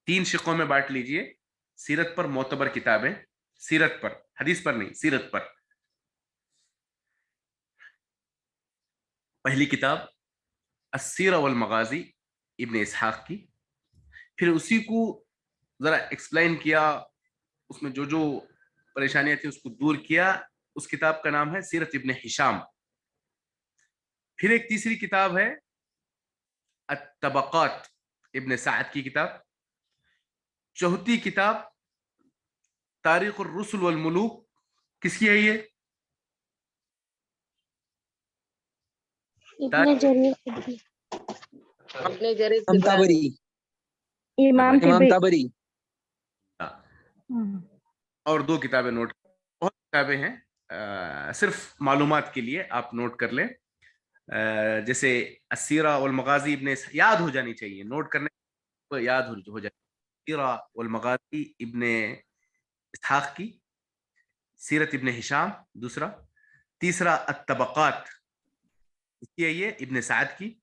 3 شقوں میں بانٹ لیجئے, سیرت پر معتبر کتابیں, سیرت پر, حدیث پر نہیں, سیرت پر. پہلی کتاب السیرہ والمغازی ابن اسحاق کی, پھر اسی کو ذرا ایکسپلین کیا, اس میں جو جو پریشانیاں تھیں اس کو دور کیا. اس کتاب کا نام ہے سیرت ابن ہشام. پھر ایک تیسری کتاب ہے الطبقات ابن سعد کی کتاب. چوتھی کتاب تاریخ الرسل والملوک, کس کی ہے یہ؟ ابن جریر تبری, امام تبری. اور 2 کتابیں نوٹ, بہت کتابیں ہیں, صرف معلومات کے لیے آپ نوٹ کر لیں. جیسے السیرہ والمغازی ابن, یاد ہو جانی چاہیے, نوٹ کرنے کو یاد ہو جائے. سیرہ والمغازی ابن اسحاق کی, سیرت ابن ہشام دوسرا, تیسرا الطبقات اس کی ہے یہ ابن سعد کی.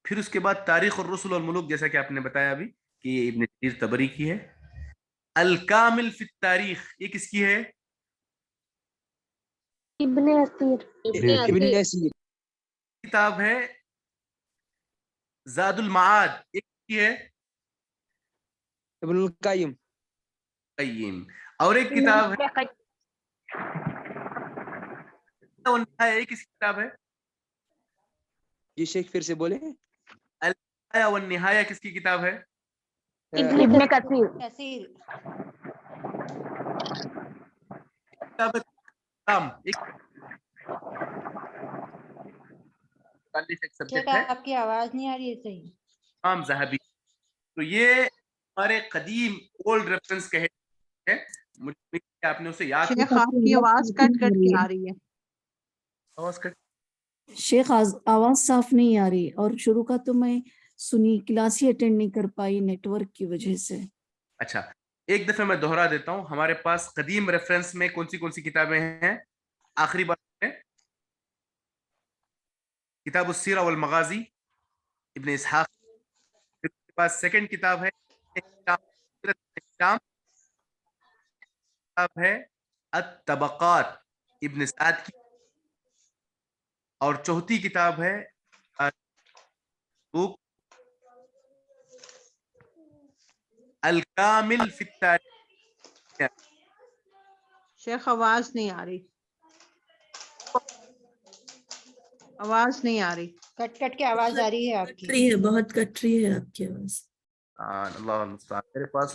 پھر اس کے بعد تاریخ الرسل والملوک جیسا کہ آپ نے بتایا ابھی کہ یہ ابن جریر طبری کی ہے. الکامل فی التاریخ یہ کس کی ہے؟ ابن اسیر ابن اسیر. کتاب ہے زاد المعاد, یہ کس کی ہے؟ ابن القیم. قیم. اور ایک کتاب ہے والنہایہ, یہ کس کی کتاب ہے؟ جی شیخ پھر سے بولے. البدایہ والنہایہ کس کی کتاب ہے؟ ابن کثیر. کتاب کلام, ایک سبجیکٹ ہے آپ کی آواز نہیں آ رہی ہے صحیح. امام ذہبی. تو یہ ہمارے قدیم اولڈ ریفرنس کہے ہیں. مجھے آپ نے اسے یاد شیخ آپ کی آواز کٹ کٹ کے آ رہی ہے. آواز کٹ. شیخ آواز صاف نہیں آ رہی, اور شروع کا تو میں سنی, کلاس ہی اٹینڈ نہیں کر پائی نیٹ ورک کی وجہ سے. اچھا, ایک دفعہ میں دوہرا دیتا ہوں. ہمارے پاس قدیم ریفرنس میں کون سی کتابیں ہیں؟ آخری بار ہے کتاب السیرہ والمغازی ابن اسحاق. پھر اس کے پاس سیکنڈ کتاب ہے الطبقات ابن سعد کی, اور چوتھی کتاب ہے الکامل فی التاریخ. شیخ آواز نہیں آ رہی, آواز نہیں آ رہی, کٹ کٹ کے آواز آ رہی ہے آپ کی. بہت کٹ رہی ہے آپ کی آواز. اللہ المستعان. میرے پاس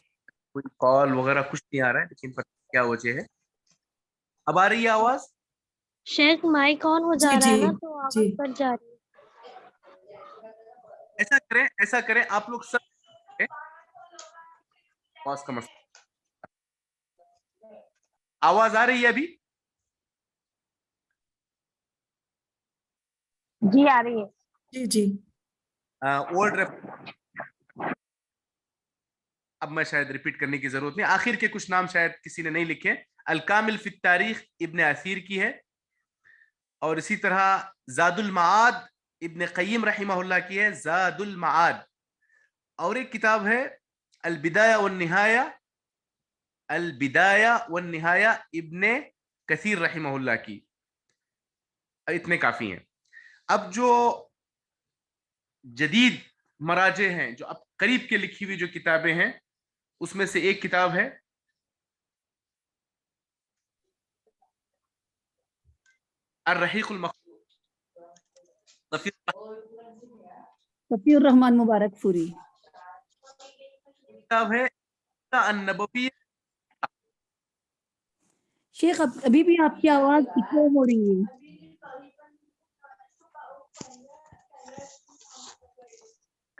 کوئی کال وغیرہ کچھ نہیں آ رہا ہے, لیکن پتہ نہیں کیا وجہ ہے. اب آ رہی ہے آواز؟ شیخ مائک آن ہو جا رہا ہے نا تو آواز کٹ جا رہی ہے. ایسا کریں آپ لوگ سب آواز کا مسئلہ. آواز آ رہی ہے ابھی؟ جی آ رہی ہے. جی اولڈ اب میں شاید ریپیٹ کرنے کی ضرورت نہیں. آخر کے کچھ نام شاید کسی نے نہیں لکھے. الکامل فی التاریخ ابن اثیر کی ہے, اور اسی طرح زاد المعاد ابن قیم رحمہ اللہ کی ہے, زاد المعاد. اور ایک کتاب ہے البدایہ والنہایہ, البدایہ والنہایہ ابن کثیر رحمہ اللہ کی. اتنے کافی ہیں. اب جو جدید مراجع ہیں, جو اب قریب کے لکھی ہوئی جو کتابیں ہیں, اس میں سے ایک کتاب ہے الرحیق المختوم, صفی الرحمن مبارک فوری. کتاب ہے النبوی. شیخ ابھی بھی آپ کی آواز ایکو ہو رہی ہے.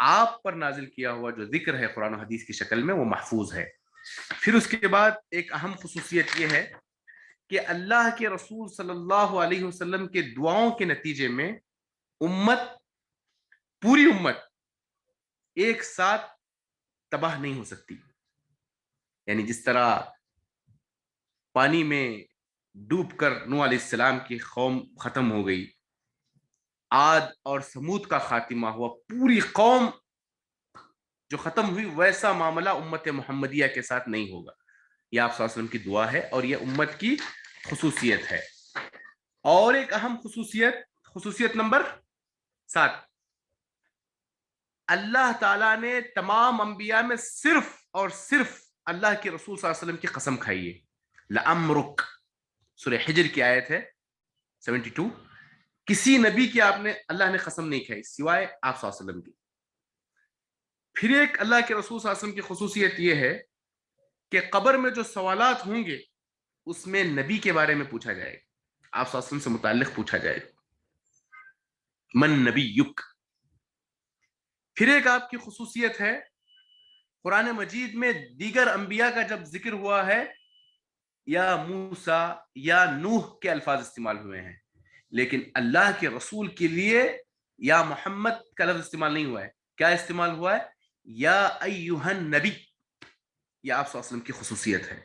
آپ پر نازل کیا ہوا جو ذکر ہے قرآن و حدیث کی شکل میں وہ محفوظ ہے. پھر اس کے بعد ایک اہم خصوصیت یہ ہے کہ اللہ کے رسول صلی اللہ علیہ وسلم کے دعاؤں کے نتیجے میں پوری امت ایک ساتھ تباہ نہیں ہو سکتی. یعنی جس طرح پانی میں ڈوب کر نوح علیہ السلام کی قوم ختم ہو گئی، عاد اور سمود کا خاتمہ ہوا، پوری قوم جو ختم ہوئی، ویسا معاملہ امت محمدیہ کے ساتھ نہیں ہوگا. یہ آپ صلی اللہ علیہ وسلم کی دعا ہے اور یہ امت کی خصوصیت ہے. اور ایک اہم خصوصیت نمبر 7، اللہ تعالیٰ نے تمام انبیاء میں صرف اور صرف اللہ کے رسول صلی اللہ علیہ وسلم کی قسم کھائی ہے. لَأَمْرُكَ، سورہ حجر کی آیت ہے 72. کسی نبی کی اللہ نے قسم نہیں کھائی سوائے آپ صلی اللہ علیہ وسلم کی. پھر ایک اللہ کے رسول صلی اللہ علیہ وسلم کی خصوصیت یہ ہے کہ قبر میں جو سوالات ہوں گے اس میں نبی کے بارے میں پوچھا جائے گا، آپ صلی اللہ علیہ وسلم سے متعلق پوچھا جائے گا، من نبیک. پھر ایک آپ کی خصوصیت ہے، قرآن مجید میں دیگر انبیاء کا جب ذکر ہوا ہے یا موسیٰ یا نوح کے الفاظ استعمال ہوئے ہیں، لیکن اللہ کے رسول کے لیے یا محمد کا لفظ استعمال نہیں ہوا ہے. کیا استعمال ہوا ہے؟ یا ایہا النبی. یہ آپ صلی اللہ علیہ وسلم کی خصوصیت ہے.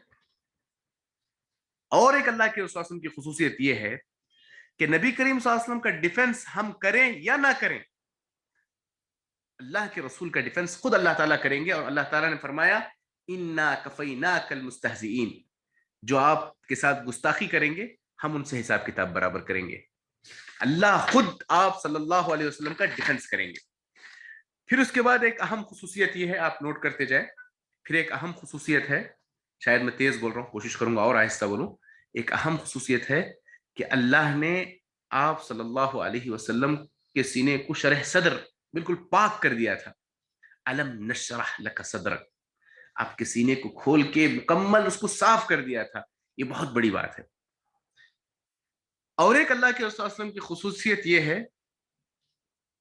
اور ایک اللہ کے رسول صلی اللہ علیہ وسلم کی خصوصیت یہ ہے کہ نبی کریم صلی اللہ علیہ وسلم کا ڈیفنس ہم کریں یا نہ کریں، اللہ کے رسول کا ڈیفنس خود اللہ تعالیٰ کریں گے. اور اللہ تعالیٰ نے فرمایا انا کفیناک المستہزئین، جو آپ کے ساتھ گستاخی کریں گے ہم ان سے حساب کتاب برابر کریں گے. اللہ خود آپ صلی اللہ علیہ وسلم کا ڈیفنس کریں گے. پھر اس کے بعد ایک اہم خصوصیت یہ ہے، آپ نوٹ کرتے جائیں. پھر ایک اہم خصوصیت ہے، شاید میں تیز بول رہا ہوں، کوشش کروں گا اور آہستہ بولوں. ایک اہم خصوصیت ہے کہ اللہ نے آپ صلی اللہ علیہ وسلم کے سینے کو شرح صدر بالکل پاک کر دیا تھا. الم نشرح لک صدرک، آپ کے سینے کو کھول کے مکمل اس کو صاف کر دیا تھا. یہ بہت بڑی بات ہے. اور ایک اللہ کے رسول صلی اللہ علیہ وسلم کی خصوصیت یہ ہے،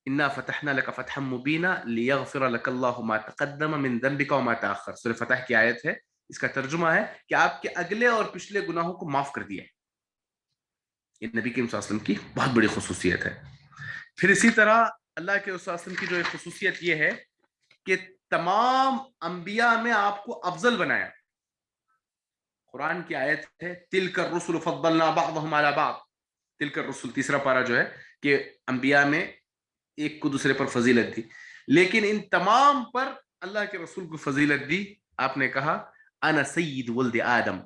انا فتحنا لک فتحا مبینا لیغفر لک اللہ ما تقدم من ذنبک وما تاخر. سورہ فتح کی آیت ہے، اس کا ترجمہ ہے کہ آپ کے اگلے اور پچھلے گناہوں کو معاف کر دیا ہے. یہ نبی کریم صلی اللہ علیہ وسلم کی بہت بڑی خصوصیت ہے. پھر اسی طرح اللہ کے رسول صلی اللہ علیہ وسلم کی جو ایک خصوصیت یہ ہے کہ تمام انبیاء میں آپ کو افضل بنایا. قرآن کی آیت ہے تلک الرسل فضلنا بعضهم على بعض. تلک الرسل تیسرا پارہ جو ہے کہ انبیاء میں ایک کو دوسرے پر فضیلت دی، لیکن ان تمام پر اللہ کے رسول کو فضیلت دی. آپ نے کہا انا سید ولد آدم.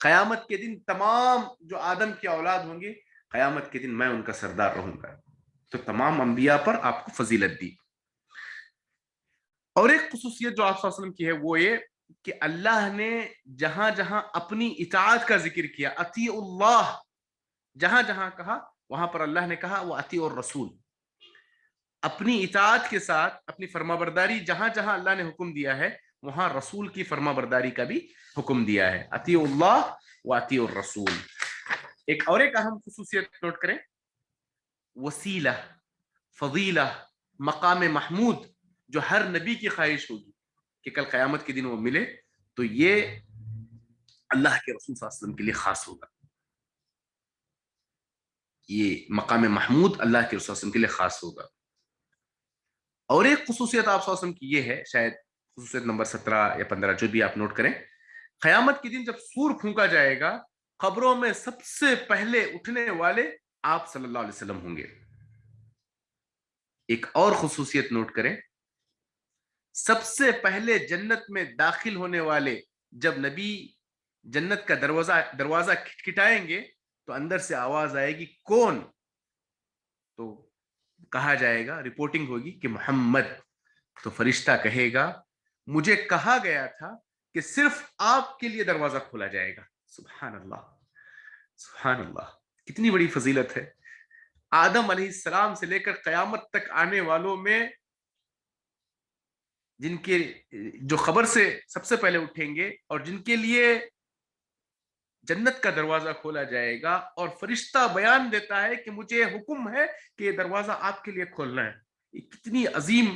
قیامت کے دن تمام جو آدم کی اولاد ہوں گے، قیامت کے دن میں ان کا سردار رہوں گا. تو تمام انبیاء پر آپ کو فضیلت دی. اور ایک خصوصیت جو آپ صلی اللہ علیہ وسلم کی ہے وہ یہ کہ اللہ نے جہاں جہاں اپنی اطاعت کا ذکر کیا، اطیع اللہ جہاں جہاں کہا، وہاں پر اللہ نے کہا وہ اطیع الرسول. اپنی اطاعت کے ساتھ اپنی فرما برداری جہاں جہاں اللہ نے حکم دیا ہے وہاں رسول کی فرما برداری کا بھی حکم دیا ہے. اطیع اللہ و اطیع الرسول. ایک اور ایک اہم خصوصیت نوٹ کریں، وسیلہ، فضیلہ، مقام محمود جو ہر نبی کی خواہش ہوگی کہ کل قیامت کے دن وہ ملے، تو یہ اللہ کے رسول صلی اللہ علیہ وسلم کے لیے خاص ہوگا. یہ مقام محمود اللہ کے رسول صلی اللہ علیہ وسلم کے لیے خاص ہوگا. اور ایک خصوصیت آپ صلی اللہ علیہ وسلم کی یہ ہے، شاید خصوصیت نمبر 17 یا 15 جو بھی آپ نوٹ کریں، قیامت کے دن جب سور پھونکا جائے گا قبروں میں سب سے پہلے اٹھنے والے آپ صلی اللہ علیہ وسلم ہوں گے. ایک اور خصوصیت نوٹ کریں، سب سے پہلے جنت میں داخل ہونے والے جب نبی جنت کا دروازہ کھٹکھٹائیں گے تو اندر سے آواز آئے گی کون؟ تو کہا جائے گا، رپورٹنگ ہوگی کہ محمد. تو فرشتہ کہے گا مجھے کہا گیا تھا کہ صرف آپ کے لیے دروازہ کھولا جائے گا. سبحان اللہ، سبحان اللہ، کتنی بڑی فضیلت ہے. آدم علیہ السلام سے لے کر قیامت تک آنے والوں میں جن کے جو خبر سے سب سے پہلے اٹھیں گے اور جن کے لیے جنت کا دروازہ کھولا جائے گا، اور فرشتہ بیان دیتا ہے کہ مجھے حکم ہے کہ یہ دروازہ آپ کے لیے کھولنا ہے. یہ کتنی عظیم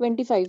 25।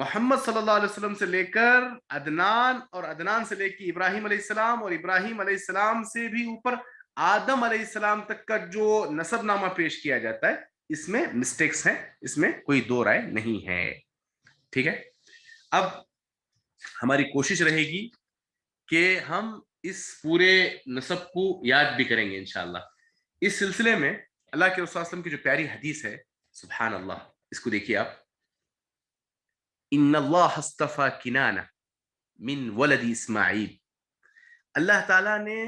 محمد صلی اللہ علیہ وسلم سے لے کر عدنان اور عدنان سے لے کے ابراہیم علیہ السلام اور ابراہیم علیہ السلام سے بھی اوپر آدم علیہ السلام تک کا جو نسب نامہ پیش کیا جاتا ہے اس میں مسٹیکس ہیں, اس میں کوئی دو رائے نہیں ہے. ٹھیک ہے, اب ہماری کوشش رہے گی کہ ہم اس پورے نسب کو یاد بھی کریں گے انشاءاللہ. اس سلسلے میں اللہ کے رسول صلی اللہ علیہ وسلم کی جو پیاری حدیث ہے, سبحان اللہ, اس کو دیکھیے آپ. ان اللہ اصطفى کنانہ من ولد اسماعیل, اللہ تعالیٰ نے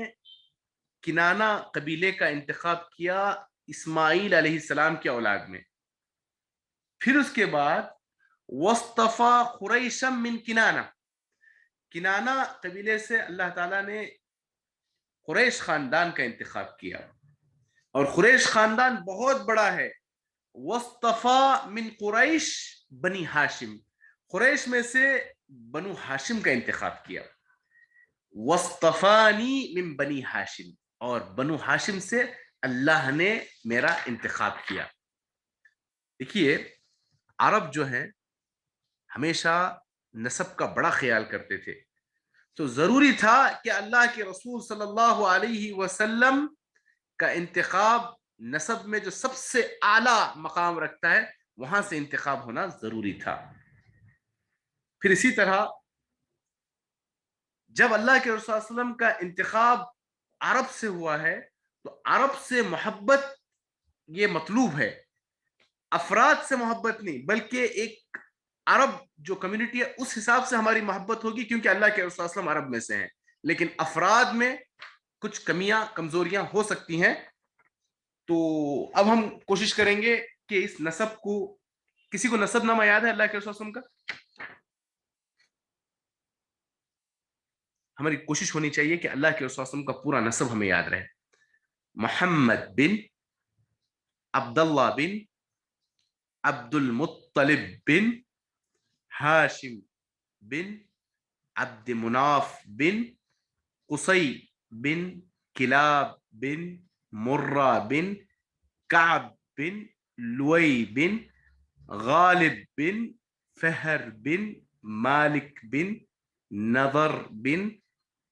کنانہ قبیلے کا انتخاب کیا اسماعیل علیہ السلام کی اولاد میں. پھر اس کے بعد واصطفى قریشا من کنانہ, کنانہ قبیلے سے اللہ تعالیٰ نے قریش خاندان کا انتخاب کیا, اور قریش خاندان بہت بڑا ہے. واصطفى من قریش بنی ہاشم, قریش میں سے بنو ہاشم کا انتخاب کیا. واصطفانی من بنی ہاشم, اور بنو ہاشم سے اللہ نے میرا انتخاب کیا. دیکھیے عرب جو ہیں ہمیشہ نسب کا بڑا خیال کرتے تھے, تو ضروری تھا کہ اللہ کے رسول صلی اللہ علیہ وسلم کا انتخاب نسب میں جو سب سے اعلیٰ مقام رکھتا ہے وہاں سے انتخاب ہونا ضروری تھا. پھر اسی طرح جب اللہ کے رسول صلی اللہ علیہ وسلم کا انتخاب عرب سے ہوا ہے تو عرب سے محبت یہ مطلوب ہے, افراد سے محبت نہیں, بلکہ ایک عرب جو کمیونٹی ہے اس حساب سے ہماری محبت ہوگی کیونکہ اللہ کے رسول صلی اللہ علیہ وسلم عرب میں سے ہیں. لیکن افراد میں کچھ کمیاں کمزوریاں ہو سکتی ہیں. تو اب ہم کوشش کریں گے کہ اس نسب کو, کسی کو نسب نامہ یاد ہے اللہ کے رسول صلی اللہ علیہ وسلم کا؟ ہماری کوشش ہونی چاہیے کہ اللہ کے رسول صلی اللہ علیہ وسلم کا پورا نسب ہمیں یاد رہے. محمد بن عبداللہ بن عبد المطلب بن ہاشم بن عبد مناف بن قصی بن کلاب بن مرہ بن کعب بن لوئی بن غالب بن فہر بن مالک بن نضر بن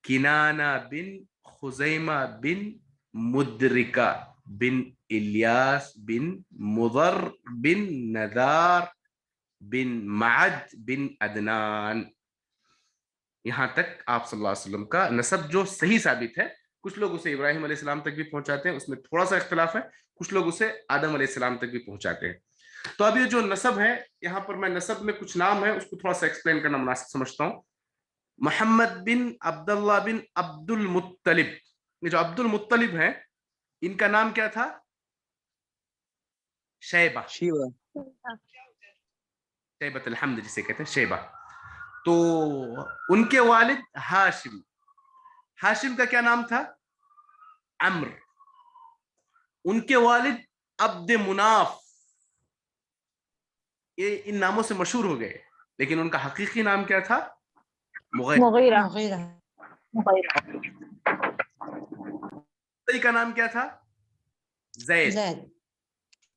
کنانہ بن خزیمہ بن مدرکہ بن الیاس بن مضر بن نذار بن معد بن عدنان. یہاں تک آپ صلی اللہ علیہ وسلم کا نسب جو صحیح ثابت ہے. کچھ لوگ اسے ابراہیم علیہ السلام تک بھی پہنچاتے ہیں, اس میں تھوڑا سا اختلاف ہے, کچھ لوگ اسے آدم علیہ السلام تک بھی پہنچاتے ہیں. تو اب یہ جو نسب ہے, یہاں پر میں نسب میں کچھ نام ہے اس کو تھوڑا سا ایکسپلین کرنا مناسب سمجھتا ہوں. محمد بن عبداللہ بن عبد المطلب, یہ جو عبد المطلب ہیں ان کا نام کیا تھا؟ شیبہ, شیبۃ الحمد جسے کہتے ہیں شیبہ. تو ان کے والد ہاشم, ہاشم کا کیا نام تھا؟ عمر. ان کے والد عبد مناف, یہ ان ناموں سے مشہور ہو گئے, لیکن ان کا حقیقی نام کیا تھا؟ مغیرہ. کا نام کیا تھا؟ زید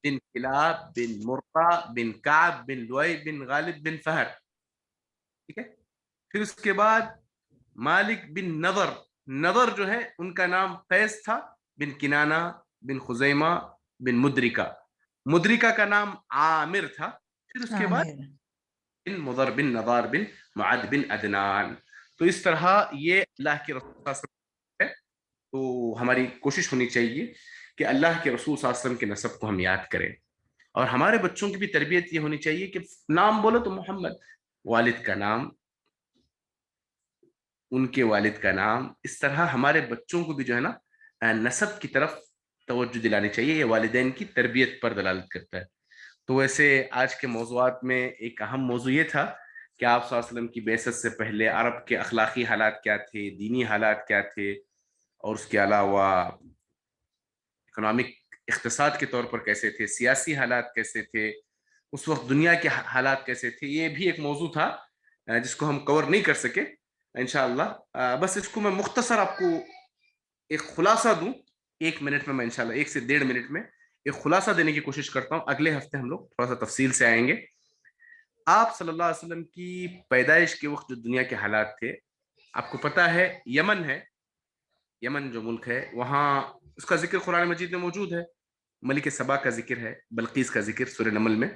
بن کلاب بن مرہ بن کعب بن لوئی بن غالب بن فہر. ٹھیک ہے. پھر اس کے بعد مالک بن نضر, نضر جو ہے ان کا نام قیس تھا, بن کنانہ بن خزیمہ بن مدرکہ, مدرکہ کا نام عامر تھا. پھر اس کے بعد بن مضر بن نضار بن معد بن عدنان. تو اس طرح یہ اللہ کے رسول صلی اللہ علیہ وسلم ہے. تو ہماری کوشش ہونی چاہیے کہ اللہ کے رسول صلی اللہ علیہ وسلم کے نسب کو ہم یاد کریں, اور ہمارے بچوں کی بھی تربیت یہ ہونی چاہیے کہ نام بولو تو محمد, والد کا نام, ان کے والد کا نام. اس طرح ہمارے بچوں کو بھی جو ہے نا نسب کی طرف توجہ دلانی چاہیے, یہ والدین کی تربیت پر دلالت کرتا ہے. تو ویسے آج کے موضوعات میں ایک اہم موضوع یہ تھا کہ آپ صلی اللہ علیہ وسلم کی بعثت سے پہلے عرب کے اخلاقی حالات کیا تھے, دینی حالات کیا تھے, اور اس کے علاوہ اکنامک اقتصاد کے طور پر کیسے تھے, سیاسی حالات کیسے تھے, اس وقت دنیا کے حالات کیسے تھے. یہ بھی ایک موضوع تھا جس کو ہم کور نہیں کر سکے انشاءاللہ. بس اس کو میں مختصر آپ کو ایک خلاصہ دوں, 1 منٹ میں انشاءاللہ 1 سے 1.5 منٹ میں ایک خلاصہ دینے کی کوشش کرتا ہوں. اگلے ہفتے ہم لوگ تھوڑا سا تفصیل سے آئیں گے. آپ صلی اللہ علیہ وسلم کی پیدائش کے وقت جو دنیا کے حالات تھے، آپ کو پتا ہے یمن ہے، یمن جو ملک ہے وہاں اس کا ذکر قرآن مجید میں موجود ہے، ملک سبا کا ذکر ہے، بلقیس کا ذکر سورہ نمل میں.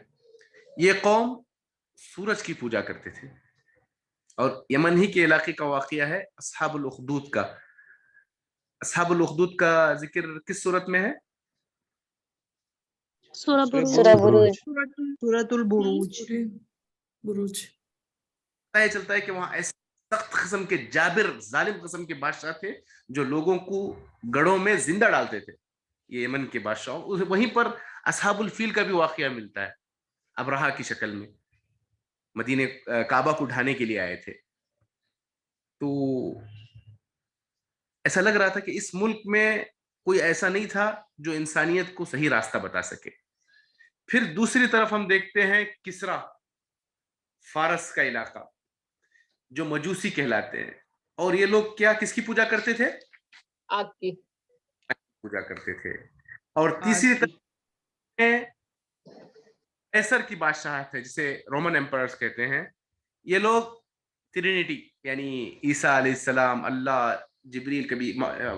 یہ قوم سورج کی پوجا کرتے تھے، اور یمن ہی کے علاقے کا واقعہ ہے اصحاب الاخدود کا. اصحاب الاخدود کا ذکر کس صورت میں ہے؟ سورہ سورہ بروج. سورۃ البروج. بروج. پتہ چلتا ہے کہ وہاں ایسے سخت قسم کے جابر ظالم قسم کے بادشاہ تھے جو لوگوں کو گڑھوں میں زندہ ڈالتے تھے. یہ یمن کے بادشاہ، وہیں پر اصحاب الفیل کا بھی واقعہ ملتا ہے، ابرہا کی شکل میں مدینے کعبہ کو ڈھانے کے لیے آئے تھے. تو ایسا لگ رہا تھا کہ اس ملک میں کوئی ایسا نہیں تھا جو انسانیت کو صحیح راستہ بتا سکے. پھر دوسری طرف ہم دیکھتے ہیں کسرا، فارس کا علاقہ جو مجوسی کہلاتے ہیں، اور یہ لوگ کیا کس کی پوجا کرتے تھے؟ آگ کی پوجا کرتے تھے. اور تیسری طرف قیصر کی بادشاہت ہے جسے رومن ایمپررز کہتے ہیں. یہ لوگ ٹرینٹی یعنی عیسیٰ علیہ السلام، اللہ، جبریل، کبھی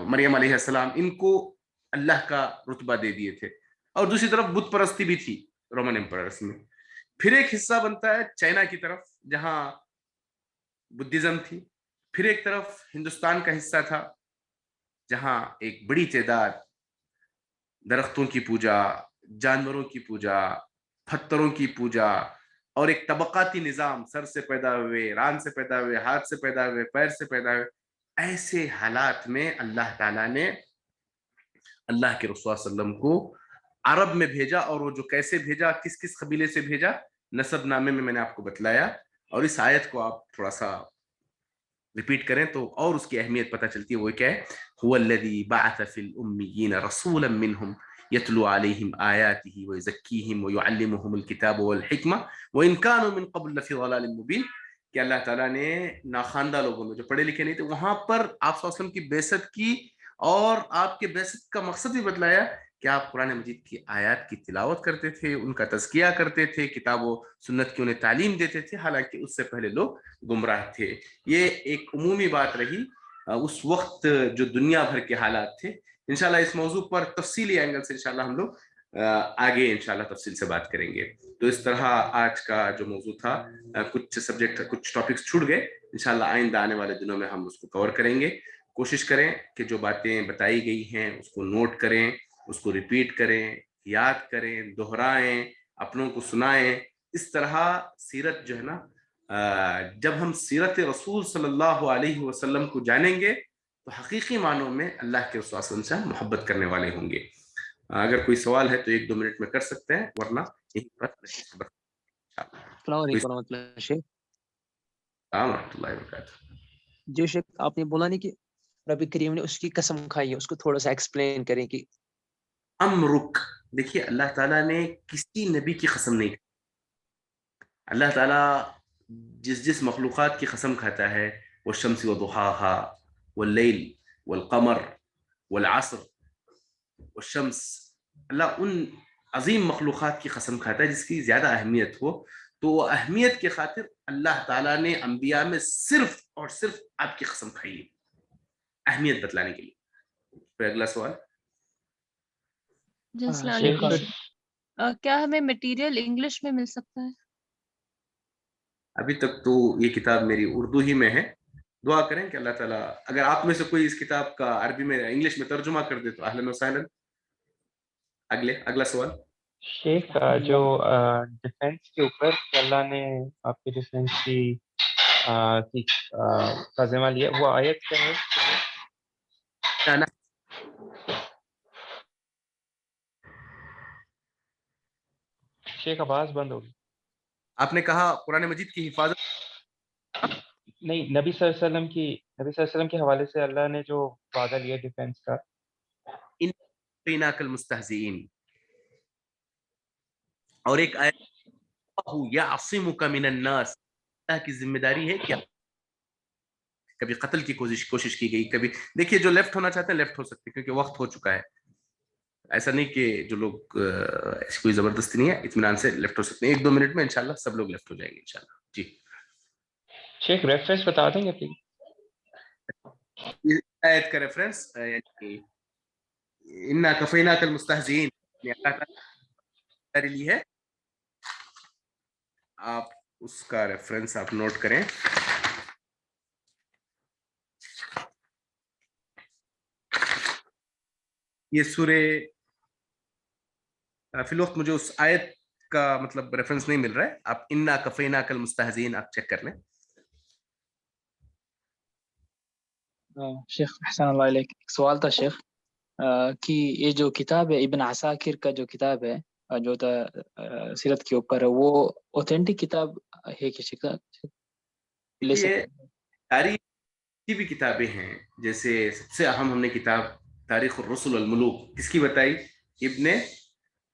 مریم علیہ السلام، ان کو اللہ کا رتبہ دے دیے تھے. اور دوسری طرف بت پرستی بھی تھی رومن ایمپررز میں. پھر ایک حصہ بنتا ہے چائنا کی طرف جہاں بدھزم تھی. پھر ایک طرف ہندوستان کا حصہ تھا جہاں ایک بڑی تعداد درختوں کی پوجا، جانوروں کی پوجا، پتھروں کی پوجا، اور ایک طبقاتی نظام، سر سے پیدا ہوئے، ران سے پیدا ہوئے، ہاتھ سے پیدا ہوئے، پیر سے پیدا ہوئے. ایسے حالات میں اللہ تعالیٰ نے اللہ کے رسول صلی اللہ علیہ وسلم کو عرب میں بھیجا. اور وہ جو کیسے بھیجا، کس کس قبیلے سے بھیجا، نسب نامے میں نے آپ کو بتلایا. اور اس آیت کو آپ تھوڑا سا ریپیٹ کریں تو اور اس کی اہمیت پتہ چلتی ہے. وہ کیا ہے؟ هو الذی بعث فی الامیین رسولا منہم یتلو علیہم آیاتہ ویزکیہم ویعلمہم الکتاب والحکمہ وان کانوا من قبل لفی ضلال مبین. کہ اللہ تعالیٰ نے ناخواندہ لوگوں میں جو پڑھے لکھے نہیں تھے وہاں پر آپ صلی اللہ علیہ وسلم کی بعثت کی، اور آپ کے بعثت کا مقصد بھی بتلایا کہ آپ قرآن مجید کی آیات کی تلاوت کرتے تھے، ان کا تزکیہ کرتے تھے، کتاب و سنت کی انہیں تعلیم دیتے تھے، حالانکہ اس سے پہلے لوگ گمراہ تھے. یہ ایک عمومی بات رہی اس وقت جو دنیا بھر کے حالات تھے. انشاءاللہ اس موضوع پر تفصیلی اینگل سے انشاءاللہ ہم لوگ آگے انشاءاللہ تفصیل سے بات کریں گے. تو اس طرح آج کا جو موضوع تھا، کچھ سبجیکٹ، کچھ ٹاپکس چھوٹ گئے، انشاءاللہ آئندہ آنے والے دنوں میں ہم اس کو کور کریں گے. کوشش کریں کہ جو باتیں بتائی گئی ہیں اس کو نوٹ کریں، اس کو ریپیٹ کریں، یاد کریں، دہرائیں، اپنوں کو سنائیں. اس طرح سیرت جو ہے نا، جب ہم سیرت رسول صلی اللہ علیہ وسلم کو جانیں گے تو حقیقی معنوں میں اللہ کے رسول صلی اللہ علیہ وسلم سے محبت کرنے والے ہوں گے. اگر کوئی سوال ہے تو 1-2 منٹ میں کر سکتے ہیں، ورنہ یہیں پر السلام علیکم ورحمۃ اللہ. شیخ ورحمۃ اللہ وبرکاتہ. جو شیخ آپ نے بولا نہیں کہ ربی کریم نے اس کی قسم کھائی ہے، اس کو تھوڑا سا ایکسپلین کریں کہ امرک. دیکھیے اللہ تعالیٰ نے کسی نبی کی قسم نہیں کھائی. اللہ تعالیٰ جس مخلوقات کی قسم کھاتا ہے، والشمس وضحاها واللیل والقمر والعصر والشمس، اللہ ان عظیم مخلوقات کی قسم کھاتا ہے جس کی زیادہ اہمیت ہو. تو وہ اہمیت کے خاطر اللہ تعالیٰ نے انبیاء میں صرف اور صرف آپ کی قسم کھائی ہے، اہمیت بتلانے کے لیے. پھر اگلا سوال. جی السلام علیکم. کیا ہمیں مٹیریل انگلش میں مل سکتا ہے؟ ابھی تک تو یہ کتاب میری اردو ہی میں ہے. دعا کریں کہ اللہ تعالیٰ اگر آپ میں سے کوئی اس کتاب کا عربی میں انگلش میں ترجمہ کر دے تو اہلا وسہلا. اگلا سوال. شیخ جو ڈیفینس کے اوپر اللہ نے آپ کے ڈیفینس کی کا ذمہ لیا، وہ آیت کیا ہے؟ شیخ آواز بند ہوگی. آپ نے کہا قرآن مجید کی حفاظت نہیں، نبی صلی اللہ علیہ وسلم کے حوالے سے اللہ نے جو وعدہ لیا ڈیفینس کا. انَّ المستہزئین، اور ایک آیت یعصمک من الناس، اللہ کی ذمہ داری ہے کہ کبھی قتل کی کوشش کی گئی، کبھی دیکھیے جو لیفٹ ہونا چاہتے ہیں لیفٹ ہو سکتے کیونکہ وقت ہو چکا ہے. ایسا نہیں کہ جو لوگ ایسی کوئی زبردستی نہیں ہے, اطمینان سے لیفٹ ہو سکتے ہیں. 1-2 منٹ میں انشاءاللہ سب لوگ لیفٹ ہو جائیں گے انشاءاللہ. جی شیخ ریفرنس بتا دیں گے پلیز. آیت کا ریفرنس یعنی انا کفیناک المستہزئین, اللہ تعالی لی ہے, آپ اس کا ریفرنس آپ نوٹ کریں. یہ سورہ فی الوقت مجھے اس آیت کا مطلب ریفرنس نہیں مل رہا ہے, آپ انا کفیناک المستہزئین آپ چیک کر لیں. شیخ احسان اللہ علیک, ایک سوال تھا شیخ کہ یہ جو کتاب ہے ابن عساکر کا جو کتاب ہے جو سیرت کے اوپر ہے, وہ اوتھینٹک کتاب ہے کہ شیخ لے یہ سکتے؟ تاریخ کی بھی کتابیں ہیں, جیسے سب سے اہم ہم نے کتاب تاریخ الرسل والملوک کس کی بتائی, ابن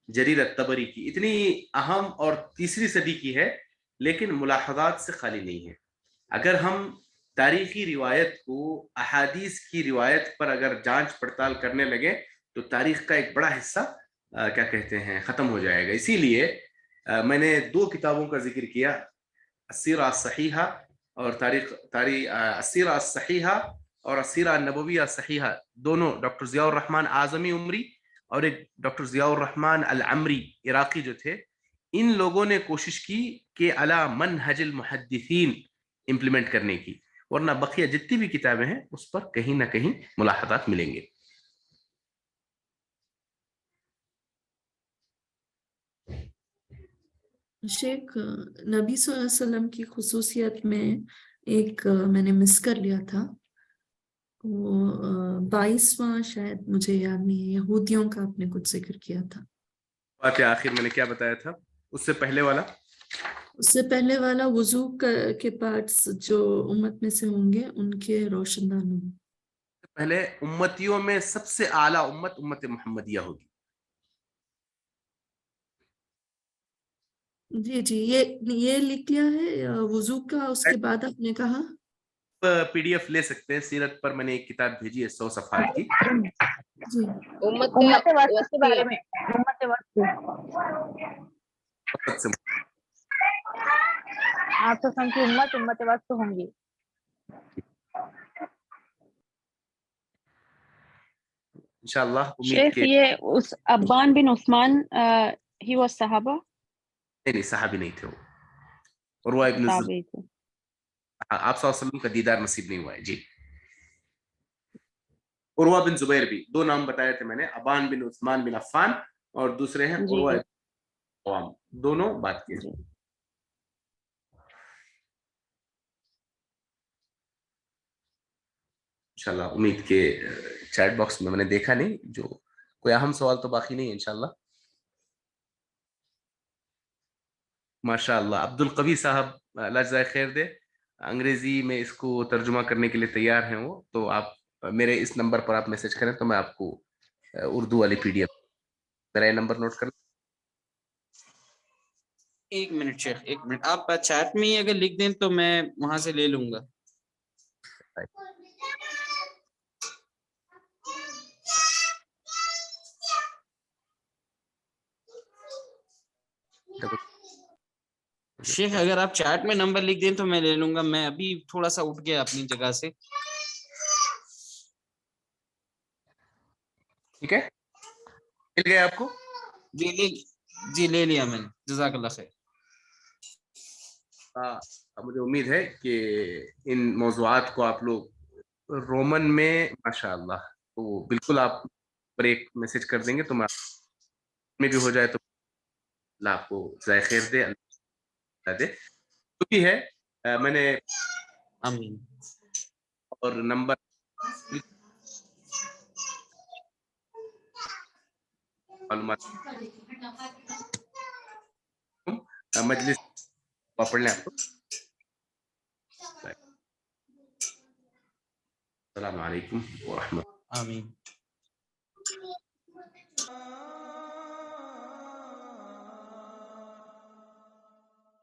جریر الطبری کی. اتنی اہم اور 3ری صدی کی ہے, لیکن ملاحظات سے خالی نہیں ہے. اگر ہم تاریخی روایت کو احادیث کی روایت پر اگر جانچ پڑتال کرنے لگے تو تاریخ کا ایک بڑا حصہ کیا کہتے ہیں ختم ہو جائے گا. اسی لیے میں نے 2 کتابوں کا ذکر کیا, السیرہ الصحیحہ اور السیرہ الصحیحہ اور السیرہ النبویہ الصحیحہ, دونوں ڈاکٹر ضیاء الرحمن اعظمی عمری اور ایک ڈاکٹر ضیاء الرحمن العمری عراقی جو تھے, ان لوگوں نے کوشش کی کہ علی منہج المحدثین امپلیمنٹ کرنے کی, ورنہ بقیہ جتنی بھی کتابیں ہیں اس پر کہیں نہ کہیں ملاحظات ملیں گے. شیخ نبی صلی اللہ علیہ وسلم کی خصوصیت میں ایک میں نے مس کر لیا تھا, وہ 22واں شاید مجھے یاد نہیں ہے, یہودیوں کا آپ نے کچھ ذکر کیا تھا. بات آخر میں نے کیا بتایا تھا, اس سے پہلے والا وضو کے پارٹس جو امت میں سے ہوں گے ان کے روشن دان ہوں. پہلے امتیوں میں سب سے اعلیٰ امت محمدیہ ہوگی. جی جی یہ لکھ لیا ہے وضو کا, اس کے بعد آپ نے کہا PDF لے سکتے ہیں, سیرت پر میں نے ایک کتاب بھیجی ہے 100 صفحات کی. جی امت وقت کے بارے میں, امت وقت آپ تو سمجھے امت وقت ہوں گی. انشاءاللہ امید شیخ کے یہ اس ابان بن عثمان ہی واز صحابہ, نہیں صحابی نہیں تھے وہ, عروہ ابن تابعی تھے. آپ صلی اللہ علیہ وسلم کا دیدار نصیب نہیں ہوا ہے. جی عروہ بن زبیر بھی 2 نام بتائے تھے میں نے, ابان بن عثمان بن عفان اور دوسرے ہیں جی عروہ جی بن عوام, دونوں بات کی. جی. انشاءاللہ امید کے چیٹ باکس میں نے دیکھا نہیں, جو کوئی اہم سوال تو باقی نہیں ہے انشاءاللہ. ماشاءاللہ عبد القوی صاحب اللہ جزائے خیر دے, انگریزی میں اس کو ترجمہ کرنے کے لیے تیار ہیں وہ, تو آپ میرے اس نمبر پر آپ میسج کریں تو میں آپ کو اردو والی PDF, میرا یہ نمبر نوٹ کر لیں. 1 منٹ شیخ, 1 منٹ, آپ چیٹ میں ہی اگر لکھ دیں تو میں وہاں سے لے لوں گا. شیخ اگر آپ چیٹ میں نمبر لکھ دیں تو میں لے لوں گا, میں ابھی تھوڑا سا اٹھ گیا اپنی جگہ سے. ٹھیک ہے, مل گیا آپ کو؟ جی لے لیا میں نے, جزاک اللہ خیر. مجھے امید ہے کہ ان موضوعات کو آپ لوگ رومن میں ماشاءاللہ تو بالکل آپ پر ایک میسج کر دیں گے تو میں بھی ہو جائے تو اللہ آپ کو جزائے خیر دے, اللہ دے جو بھی ہے. میں نے آمین. اور نمبر معلومات مجلس پڑھ لیں آپ کو. السلام علیکم ورحمۃ اللہ. آمین.